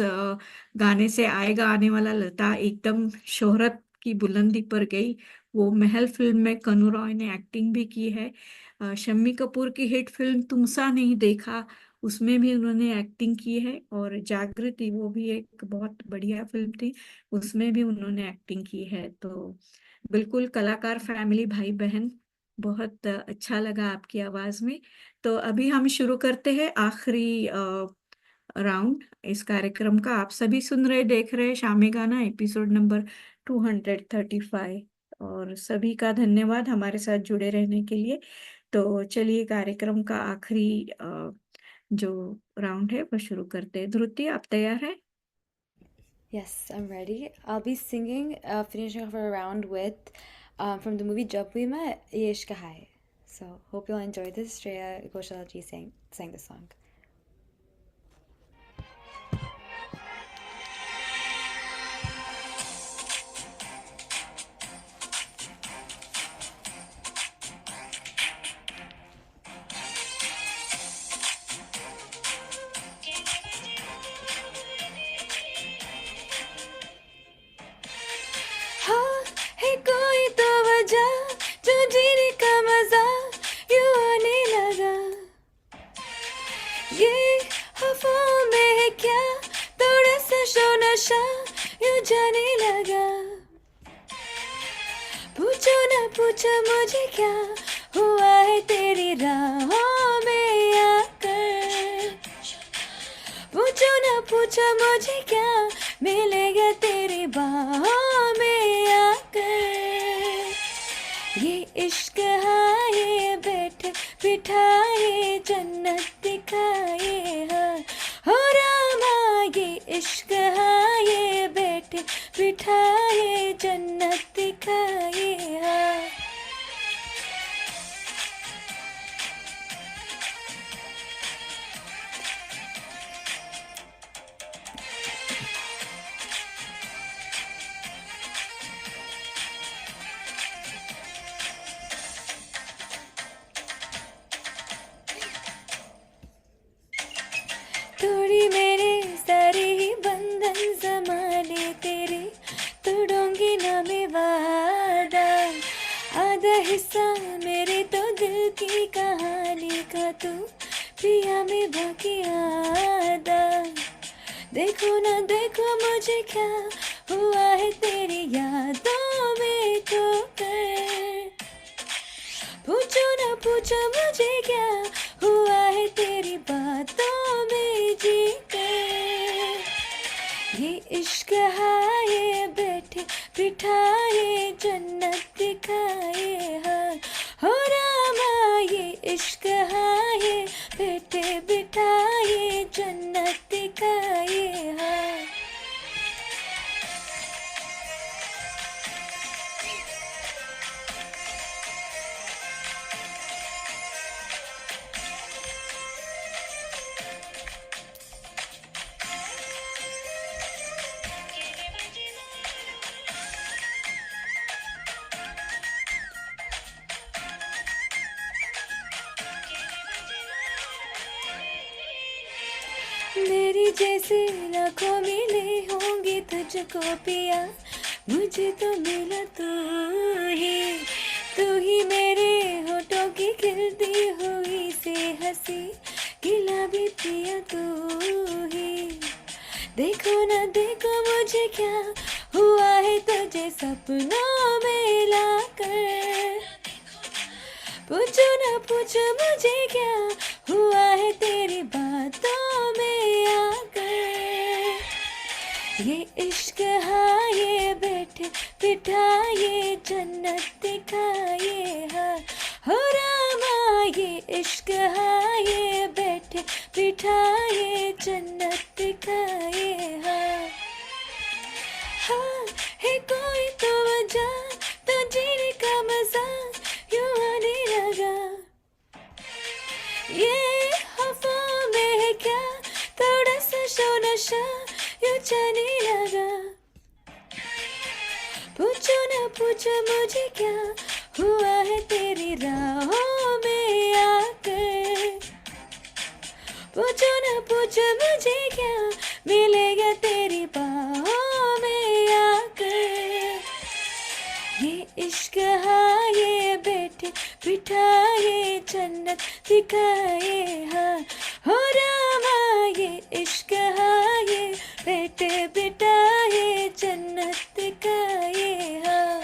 S1: गाने से आएगा आने वाला लता एकदम शोहरत की बुलंदी पर गई, वो महल फिल्म में कन्नू रॉय ने एक्टिंग भी की है। शम्मी कपूर की हिट फिल्म तुमसा नहीं देखा, उसमें भी उन्होंने एक्टिंग की है। और जागृति, वो भी एक बहुत बढ़िया फिल्म थी, उसमें भी उन्होंने एक्टिंग की है। तो बिल्कुल कलाकार फैमिली, भाई बहन, बहुत अच्छा लगा आपकी आवाज में। तो अभी हम शुरू करते हैं आखिरी राउंड इस कार्यक्रम का। आप सभी सुन रहे, देख रहे शामी गाना एपिसोड नंबर 235, और सभी का धन्यवाद हमारे साथ जुड़े रहने के लिए। तो चलिए कार्यक्रम का आखिरी जो राउंड है वो शुरू करते हैं। ध्रुति, आप तैयार है?
S2: Yes, I'm ready. I'll be singing, finishing off our round with from the movie Jab We Met, Ye Ishq Hai. So hope you'll enjoy this. Shreya Ghoshal ji sang the song. हाँ है कोई तो वजह जो जीने का मजा यूं आने लगा, ये हवाओं में है क्या थोड़ा सा शो नशा यूं जाने लगा। पूछो ना पूछो मुझे क्या हुआ है तेरी राहों में आकर, पूछो ना पूछो मुझे क्या मिलेगा तेरी बाहों में आकर। ये इश्क आए बैठ बिठाए जन्नत दिखाए हाँ हो रामा, ये इश्क आए बैठ बिठाए जन्नत दिखाए हाँ। तोड़ी मेरे सारे ही बंधन ज़माने तेरे, तोड़ूंगी ना मैं वादा। आधा हिस्सा मेरे तो दिल की कहानी का तू पिया में बाकी आधा। देखो ना देखो मुझे क्या हुआ है तेरी यादों में खोकर। पूछो ना पूछो मुझे क्या हुआ है तेरी बातों में जीकर। ये इश्क हाय बैठे बिठाए जन्नत दिखाए हाँ हो रामा। ये इश्क हाय बैठे बिठाए जन्नत दिखाए हाँ। मेरी जैसी लाखों मिले होंगी तुझको पिया, मुझे तो मिला तू ही मेरे होठों की खिलती हुई से हंसी, खिला भी पिया तू ही। देखो ना देखो मुझे क्या हुआ है तुझे सपनों में लाकर। पूछो ना पूछो मुझे क्या हुआ है तेरी बातों में आकर। ये इश्क हाँ ये बैठे बिठाए जन्नत दिखाए हाँ हो रामा। ये इश्क हाँ ये बैठे बिठाए जन्नत दिखाए हाँ। हाँ है कोई तो वजह तो जीने का मजा यूं आने लगा। ये हवा में है क्या थोड़ा सा शो नशा यूं जाने लगा। पूछो ना पूछो मुझे क्या हुआ है तेरी राहों में आकर। पूछो ना पूछो मुझे क्या मिलेगा तेरी बाहों में आकर। ये इश्क हाँ ये बैठे बिठाए जन्नत दिखाए हाँ हो रामा। ये इश्क हाँ ये बैठे बिठाए जन्नत दिखाए हाँ।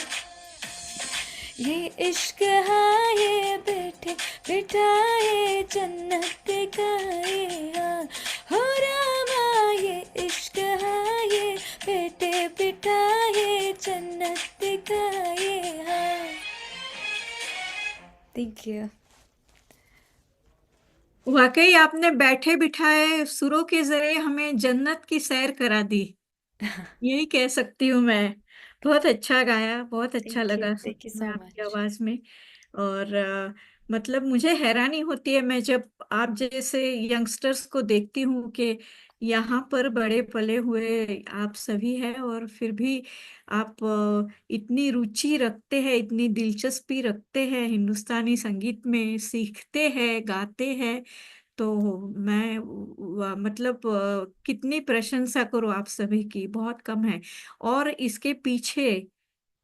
S2: ये इश्क हाँ ये बैठे बिठाए जन्नत दिखाए हाँ हो रामा। ये इश्क हाँ ये बैठे बिठाए जन्नत दिखाए हाँ। Thank you.
S1: वाकई आपने बैठे बिठाए सुरों के जरिए हमें जन्नत की सैर करा दी, यही कह सकती हूँ मैं। बहुत अच्छा गाया, बहुत अच्छा
S2: Thank
S1: लगा
S2: you. Thank you
S1: सुनने में
S2: so
S1: आपकी
S2: much.
S1: आवाज में। और मतलब मुझे हैरानी होती है मैं जब आप जैसे यंगस्टर्स को देखती हूँ कि यहाँ पर बड़े पले हुए आप सभी हैं और फिर भी आप इतनी रुचि रखते हैं, इतनी दिलचस्पी रखते हैं हिंदुस्तानी संगीत में, सीखते हैं, गाते हैं। तो मैं मतलब कितनी प्रशंसा करूं आप सभी की, बहुत कम है। और इसके पीछे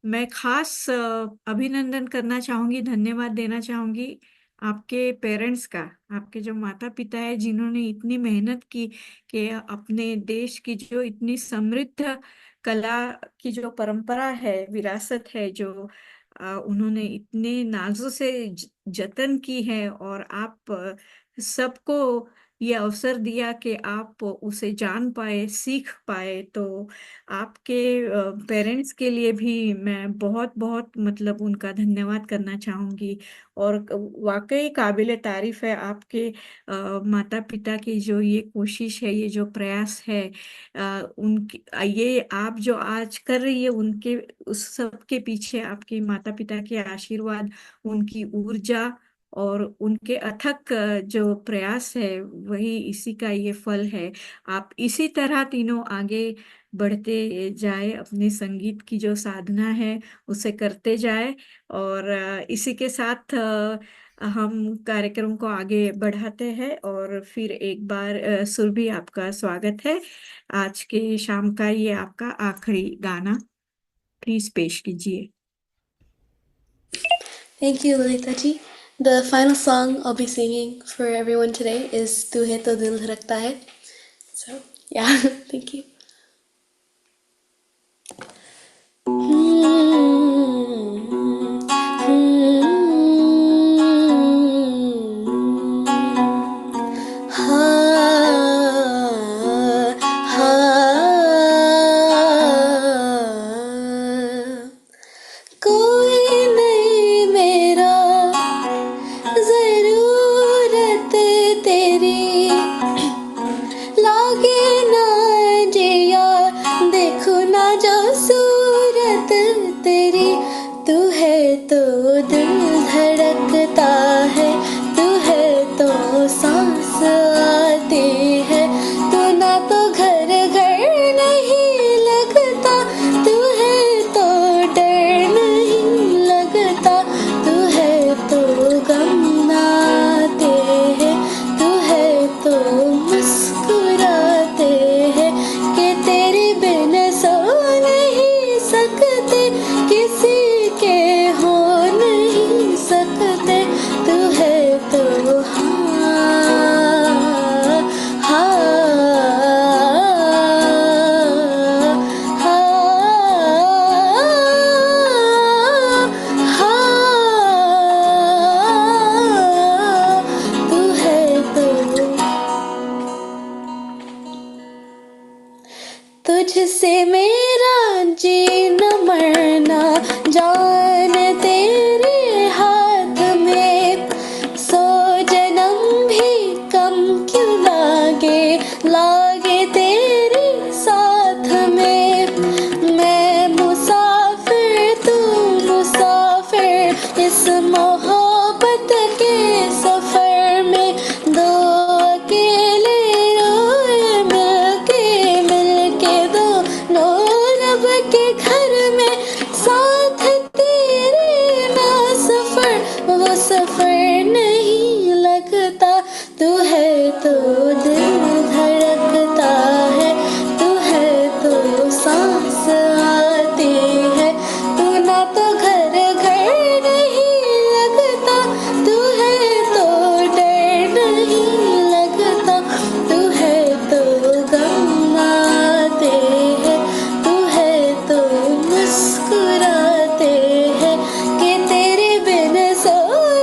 S1: मैं खास अभिनंदन करना चाहूंगी, धन्यवाद देना चाहूंगी आपके पेरेंट्स का, आपके जो माता पिता है जिन्होंने इतनी मेहनत की कि अपने देश की जो इतनी समृद्ध कला की जो परंपरा है, विरासत है, जो उन्होंने इतने नाजों से जतन की है और आप सबको ये अवसर दिया कि आप उसे जान पाए, सीख पाए। तो आपके पेरेंट्स के लिए भी मैं बहुत बहुत मतलब उनका धन्यवाद करना चाहूँगी। और वाकई काबिले तारीफ है आपके माता पिता की जो ये कोशिश है, ये जो प्रयास है, उनकी ये आप जो आज कर रही है उनके उस सब के पीछे आपके माता पिता के आशीर्वाद, उनकी ऊर्जा और उनके अथक जो प्रयास है वही इसी का ये फल है। आप इसी तरह तीनों आगे बढ़ते जाए, अपने संगीत की जो साधना है उसे करते जाए। और इसी के साथ हम कार्यक्रम को आगे बढ़ाते हैं और फिर एक बार सुरभि आपका स्वागत है। आज के शाम का ये आपका आखिरी गाना प्लीज पेश कीजिए।
S3: Thank you, Lalita ji. The final song I'll be singing for everyone today is Tu Hai To Dil Dhadakta Hai. So, yeah, thank you. कोई नहीं मेरा जरूरत तेरी लागे ना जिया देखो ना जो सूरत तेरी तू है तो दिल धड़कता है तू है तो सांस आती है तू ना तो घर घर नहीं लगता तू है तो डर नहीं लगता तू है तो गम आते हैं तू है तो मुस्कुराते हैं कि तेरे बिन सो नहीं सकते किसी के हो नहीं सकते तू है तो हाँ तू है तो तुझसे मेरा जीना मरना जान तेरे हाथ में सौ जन्म भी कम क्यों लागे लागे तेरे साथ में मैं मुसाफिर तू मुसाफिर इस मोहब्बत के सफर में दो अकेले रोए मिलके दो नो रब के घर में साथ तेरे ना सफर वो सफर नहीं लगता तू है तो दिल धड़कता है तू है तो सांस आती है तू ना तो घर घर नहीं लगता तू है तो डर नहीं लगता तू है तो गम आते हैं तू है तो मुस्कुराते हैं कि तेरे बिन सो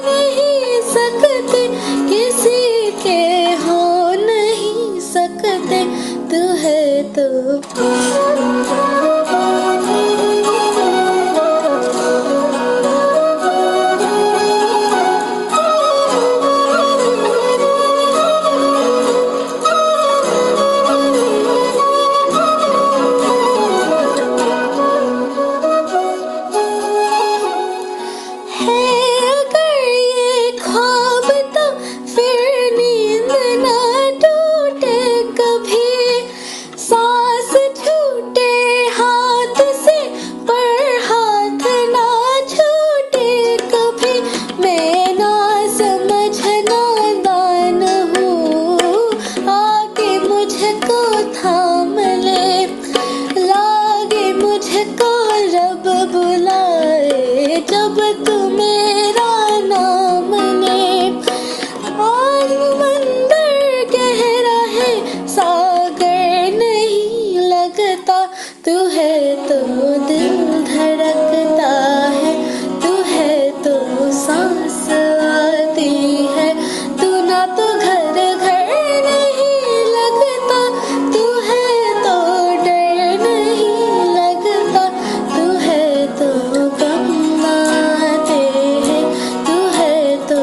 S3: नहीं सकते किसी के हो नहीं सकते तू है तो है अगर ये ख्वाब तो फिर नींद ना टूटे कभी सांस छूटे हाथ से पर हाथ ना छूटे कभी मैं ना समझ नादान हूँ आके मुझको थाम ले लागे मुझको रब बुलाए जब तू मेरा नाम ले आज मंदिर गहरा है सागर नहीं लगता तू है तो दिल धड़कता है तू है तो सांस आती है तू ना तो घर घर नहीं लगता तू है तो डर नहीं लगता तू है तो गम आते हैं तू है तो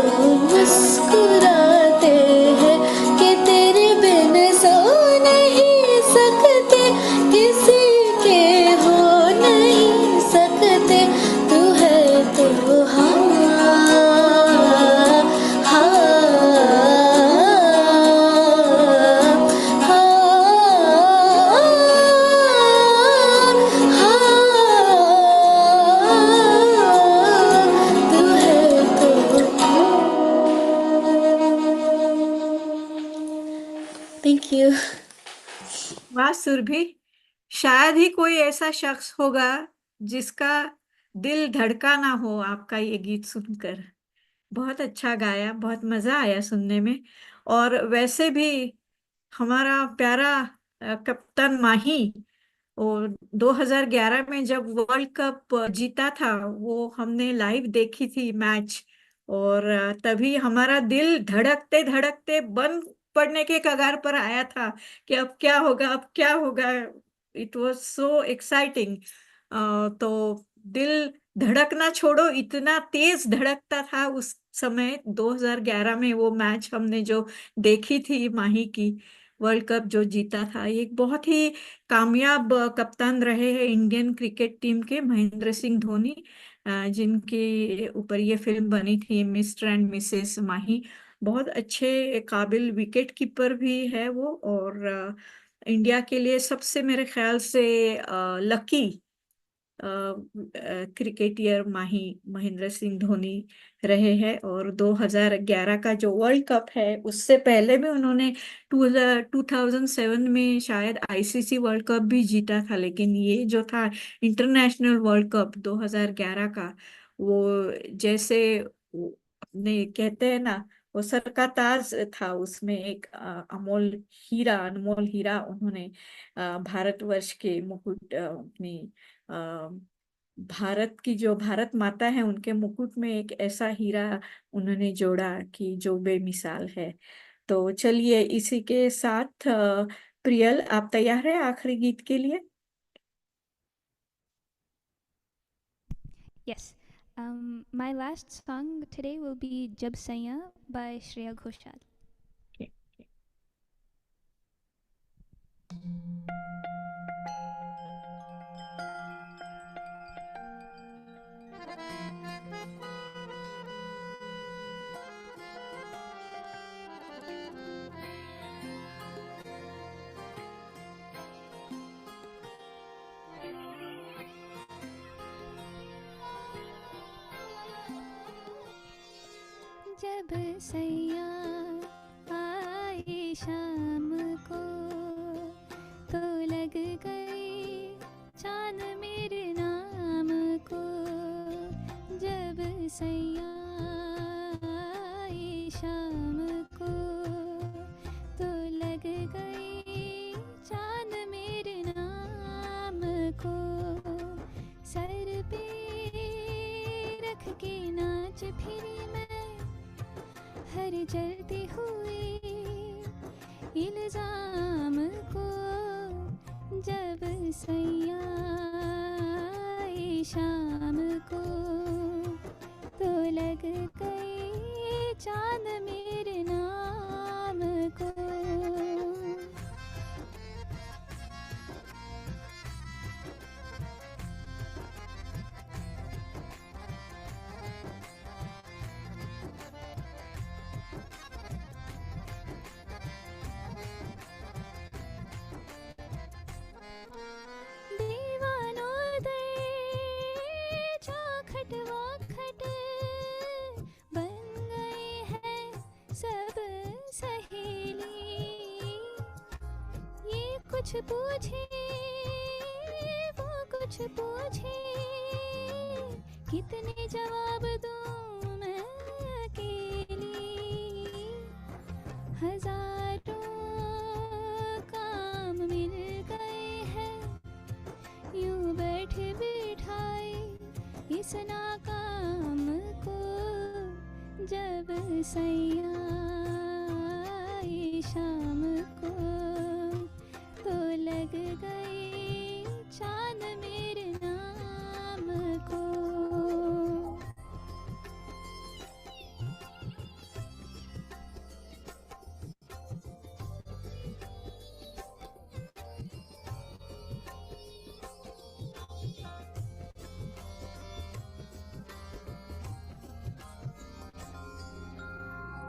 S3: मुस्कुराते हैं कि तेरे बिन सो नहीं सकते किसी के हो नहीं सकते तू है तो तू है तो थैंक यू
S1: वाह सुरभि, शायद ही कोई ऐसा शख्स होगा जिसका दिल धड़का ना हो आपका ये गीत सुनकर। बहुत अच्छा गाया, बहुत मजा आया सुनने में। और वैसे भी हमारा प्यारा कप्तान माही, और 2011 में जब वर्ल्ड कप जीता था, वो हमने लाइव देखी थी मैच। और तभी हमारा दिल धड़कते धड़कते बंद पड़ने के कगार पर आया था कि अब क्या होगा, अब क्या होगा। It was so exciting. तो दिल धड़कना छोड़ो, इतना तेज धड़कता था उस समय 2011 में वो मैच हमने जो देखी थी माही की, वर्ल्ड कप जो जीता था। ये एक बहुत ही कामयाब कप्तान रहे हैं इंडियन क्रिकेट टीम के, महेंद्र सिंह धोनी, जिनके ऊपर ये फिल्म बनी थी मिस्टर एंड मिसेस माही। बहुत अच्छे काबिल विकेट कीपर भी है वो। और इंडिया के लिए सबसे मेरे ख्याल से लकी क्रिकेटियर माही महेंद्र सिंह धोनी रहे हैं। और 2011 का जो वर्ल्ड कप है, उससे पहले भी उन्होंने 2007 में शायद आईसीसी वर्ल्ड कप भी जीता था। लेकिन ये जो था इंटरनेशनल वर्ल्ड कप 2011 का, वो जैसे अपने कहते हैं ना, वो सर का ताज था। उसमें एक अमोल हीरा, अनमोल हीरा उन्होंने भारतवर्ष के मुकुट, अपनी अ, भारत की जो भारत माता है उनके मुकुट में एक ऐसा हीरा उन्होंने जोड़ा कि जो बेमिसाल है। तो चलिए इसी के साथ प्रियल, आप तैयार है आखिरी गीत के लिए?
S4: Yes. My last song today will be Jab Saiya by Shreya Ghoshal. जब सैया आए शाम को तो लग गई चांद मेरे नाम को। जब सैया आए शाम को तो लग गई चांद मेरे नाम को। सर पे रख के नाच फिरी मैं हर जलती हुई इल्जाम को। जब सैया आए शाम को तो लग गई चांद मेरे नाम को। कुछ पूछे वो कुछ पूछे, कितने जवाब दूं मैं अकेली। हजारों काम मिल गए हैं यूं बैठ बिठाए इस नाकाम को। जब सैया आए शाम को तो लग गई चांद मेरे नाम को।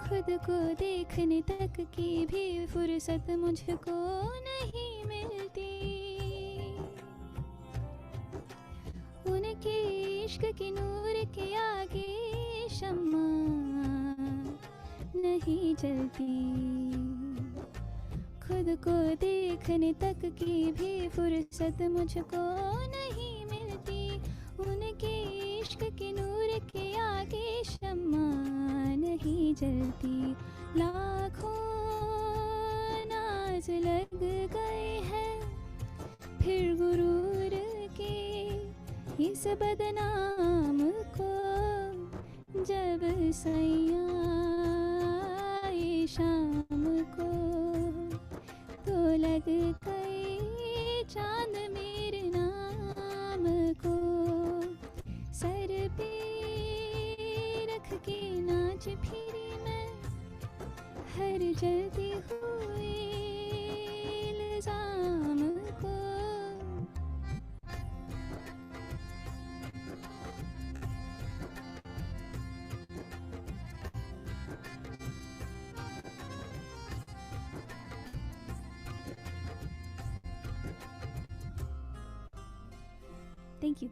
S4: खुद को देखने तक की भी फुर्सत मुझको नहीं मिलती। उनके इश्क की नूर के आगे शम्मा नहीं जलती। खुद को देखने तक की भी फुर्सत मुझको नहीं मिलती। उनके इश्क की नूर के आगे शम्मा नहीं जलती। लाखों नाज लग गए हैं फिर गुरूर के इस बदनाम को जब सैया आए शाम को तो लग गए चांद मेरे नाम को सर पे रख के नाच फिरी मैं हर जल्दी हुए इल्जाम को थैंक यू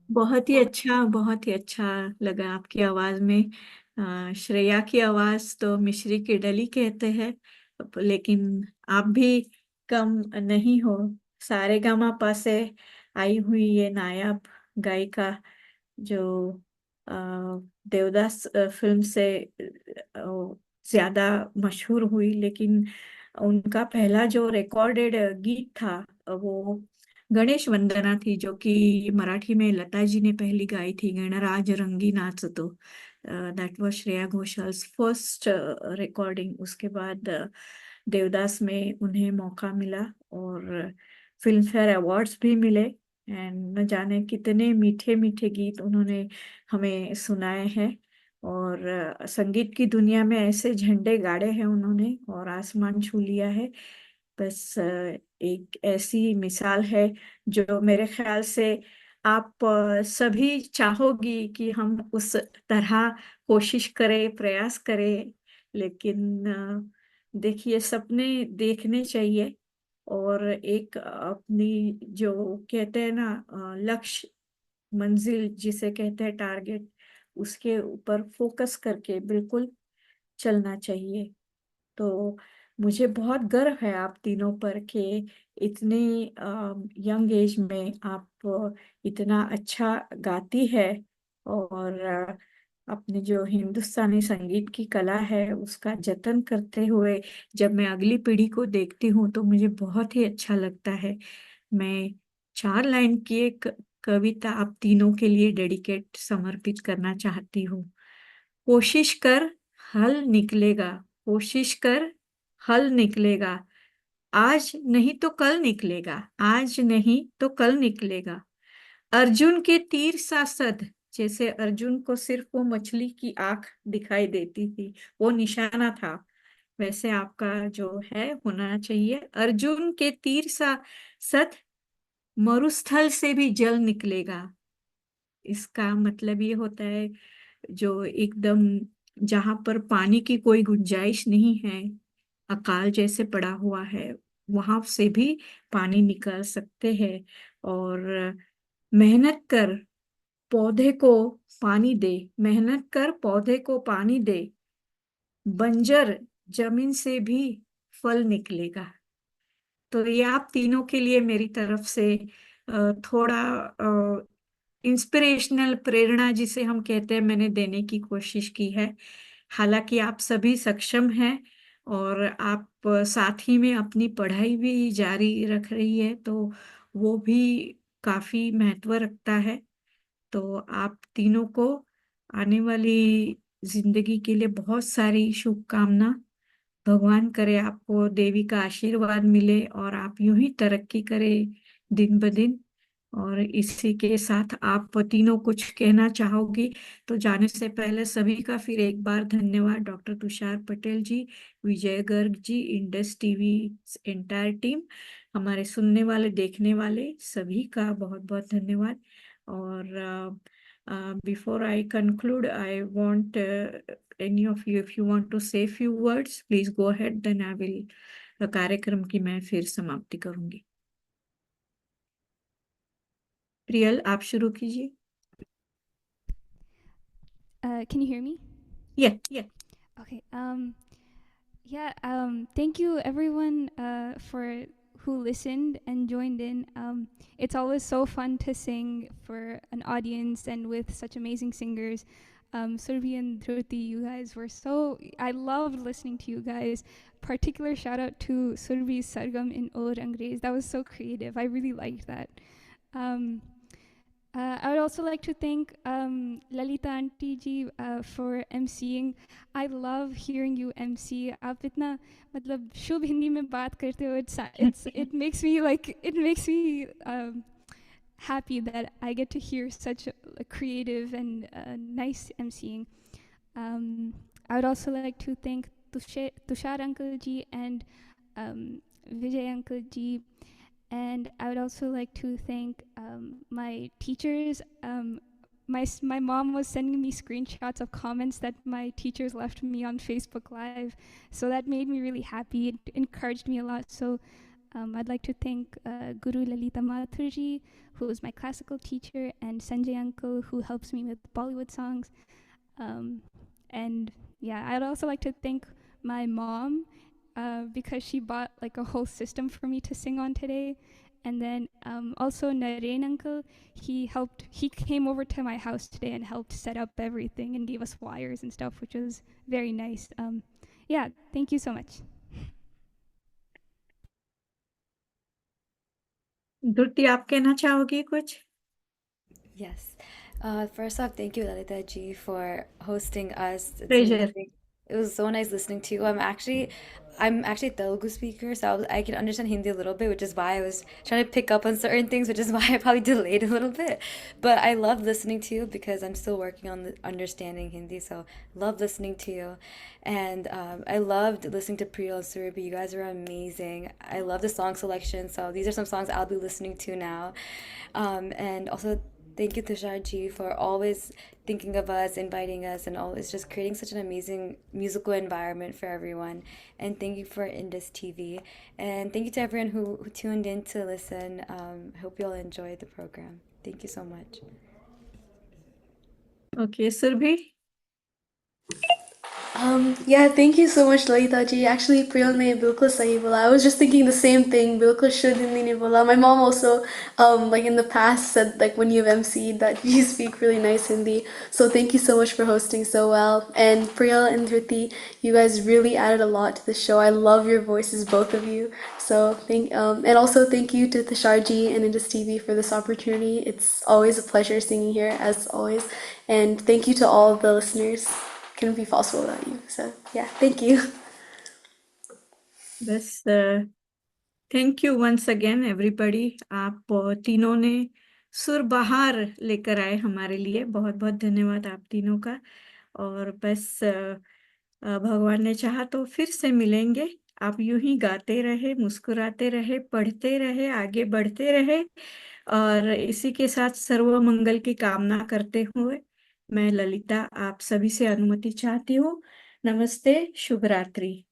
S1: बहुत ही अच्छा लगा आपकी आवाज में। श्रेया की आवाज तो मिश्री की डली कहते हैं, लेकिन आप भी कम नहीं हो। सारेगामापा से आई हुई ये नायाब गायिका जो अ, देवदास फिल्म से ज्यादा मशहूर हुई, लेकिन उनका पहला जो रिकॉर्डेड गीत था वो गणेश वंदना थी, जो कि मराठी में लता जी ने पहली गाई थी, गणराज रंगी नाचतो। That was Shreya Ghoshal's first recording. उसके बाद देवदास में उन्हें मौका मिला और फिल्म फेयर अवार्ड्स भी मिले, एंड न जाने कितने मीठे मीठे गीत उन्होंने हमें सुनाए हैं। और संगीत की दुनिया में ऐसे झंडे गाड़े हैं उन्होंने और आसमान छू लिया है। बस एक ऐसी मिसाल है जो मेरे ख्याल से आप सभी चाहोगी कि हम उस तरह कोशिश करें, प्रयास करें। लेकिन देखिए, सपने देखने चाहिए और एक अपनी जो कहते हैं ना लक्ष्य, मंजिल जिसे कहते हैं टारगेट, उसके ऊपर फोकस करके बिल्कुल चलना चाहिए। तो मुझे बहुत गर्व है आप तीनों पर कि इतने यंग एज में आप इतना अच्छा गाती है और अपने जो हिंदुस्तानी संगीत की कला है उसका जतन करते हुए जब मैं अगली पीढ़ी को देखती हूँ तो मुझे बहुत ही अच्छा लगता है। मैं 4 लाइन की एक कविता आप तीनों के लिए डेडिकेट समर्पित करना चाहती हूँ। कोशिश कर, हल निकलेगा। कोशिश कर, हल निकलेगा। आज नहीं तो कल निकलेगा। आज नहीं तो कल निकलेगा। अर्जुन के तीर सा सद, जैसे अर्जुन को सिर्फ वो मछली की आंख दिखाई देती थी, वो निशाना था, वैसे आपका जो है होना चाहिए। अर्जुन के तीर सा सद, मरुस्थल से भी जल निकलेगा। इसका मतलब ये होता है जो एकदम जहां पर पानी की कोई गुंजाइश नहीं है, अकाल जैसे पड़ा हुआ है, वहां से भी पानी निकल सकते हैं। और मेहनत कर, पौधे को पानी दे। मेहनत कर, पौधे को पानी दे। बंजर जमीन से भी फल निकलेगा। तो ये आप तीनों के लिए मेरी तरफ से थोड़ा इंस्पिरेशनल प्रेरणा जिसे हम कहते हैं, मैंने देने की कोशिश की है। हालांकि आप सभी सक्षम हैं और आप साथ ही में अपनी पढ़ाई भी जारी रख रही है, तो वो भी काफी महत्व रखता है। तो आप तीनों को आने वाली जिंदगी के लिए बहुत सारी शुभकामना। भगवान करे आपको देवी का आशीर्वाद मिले और आप यूं ही तरक्की करें दिन ब दिन। और इसी के साथ आप तीनों कुछ कहना चाहोगी तो जाने से पहले सभी का फिर एक बार धन्यवाद। डॉक्टर तुषार पटेल जी, विजय Garg ji, Indus TV entire team, हमारे सुनने वाले देखने वाले सभी का बहुत बहुत धन्यवाद। और before I conclude, I want any of you, if you want to say few words, please go ahead. Then I will कार्यक्रम की मैं फिर समाप्ति करूंगी। प्रियल, आप शुरू कीजिए।
S4: Can you hear me?
S1: Yeah.
S4: Okay. Yeah. Thank you everyone for who listened and joined in. It's always so fun to sing for an audience and with such amazing singers. Surbi and Dhruti, you guys were I loved listening to you guys. Particular shout out to Surbi's Sargam in Od Angrez. That was so creative. I really liked that. Um, I would also like to thank Lalita Auntie ji for emceeing. I love hearing you MC. आप इतना मतलब शुभ हिंदी में बात करते हो. It makes me happy that I get to hear such a creative and nice emceeing. I would also like to thank Tushar Uncle ji and Vijay Uncle ji. And I would also like to thank my teachers. My mom was sending me screenshots of comments that my teachers left me on Facebook Live. So that made me really happy. It encouraged me a lot. So I'd like to thank Guru Lalita Mathurji, who is my classical teacher, and Sanjay Uncle, who helps me with Bollywood songs. And yeah, I'd also like to thank my mom because she bought like a whole system for me to sing on today. And then also Naren Uncle, he came over to my house today and helped set up everything and gave us wires and stuff, which was very nice. Yeah, thank you so much.
S1: धृति, आप कहना चाहोगी कुछ?
S2: Yes. First off, thank you, Lalita ji, for hosting us. It's
S1: Pleasure.
S2: amazing. It was so nice listening to you. I'm actually a Telugu speaker, so I can understand Hindi a little bit, which is why I was trying to pick up on certain things, which is why I probably delayed a little bit. But I love listening to you because I'm still working on understanding Hindi, so love listening to you. And I loved listening to Priyal and Surabhi. You guys are amazing. I love the song selection, so these are some songs I'll be listening to now. And also, thank you, Tushar ji, for always thinking of us, inviting us, and always just creating such an amazing musical environment for everyone. And thank you for Indus TV. And thank you to everyone who tuned in to listen. I hope you all enjoyed the program. Thank you so much.
S1: Okay, Surbi.
S3: Yeah, thank you so much, Lalita ji. Actually, Priyal ne bilkul sahi bola. I was just thinking the same thing. Bilkul shud hindi nahi bola. My mom also, like in the past, said like when you've MC'd that you speak really nice Hindi. So thank you so much for hosting so well. And Priyal and Dhruti, you guys really added a lot to the show. I love your voices, both of you. So and also thank you to Tushar ji and Indus TV for this opportunity. It's always a pleasure singing here, as always. And thank you to all the listeners. Couldn't be possible without you. So yeah, thank you.
S1: बस thank you once again everybody. आप तीनों ने सुर बहार लेकर आए हमारे लिए. बहुत बहुत धन्यवाद आप तीनों का. और बस भगवान ने चाहा तो फिर से मिलेंगे. आप यूं ही गाते रहे, मुस्कुराते रहे, पढ़ते रहे, आगे बढ़ते रहे. और इसी के साथ सर्व मंगल की कामना करते हुए मैं ललिता आप सभी से अनुमति चाहती हूँ. नमस्ते, शुभ रात्रि.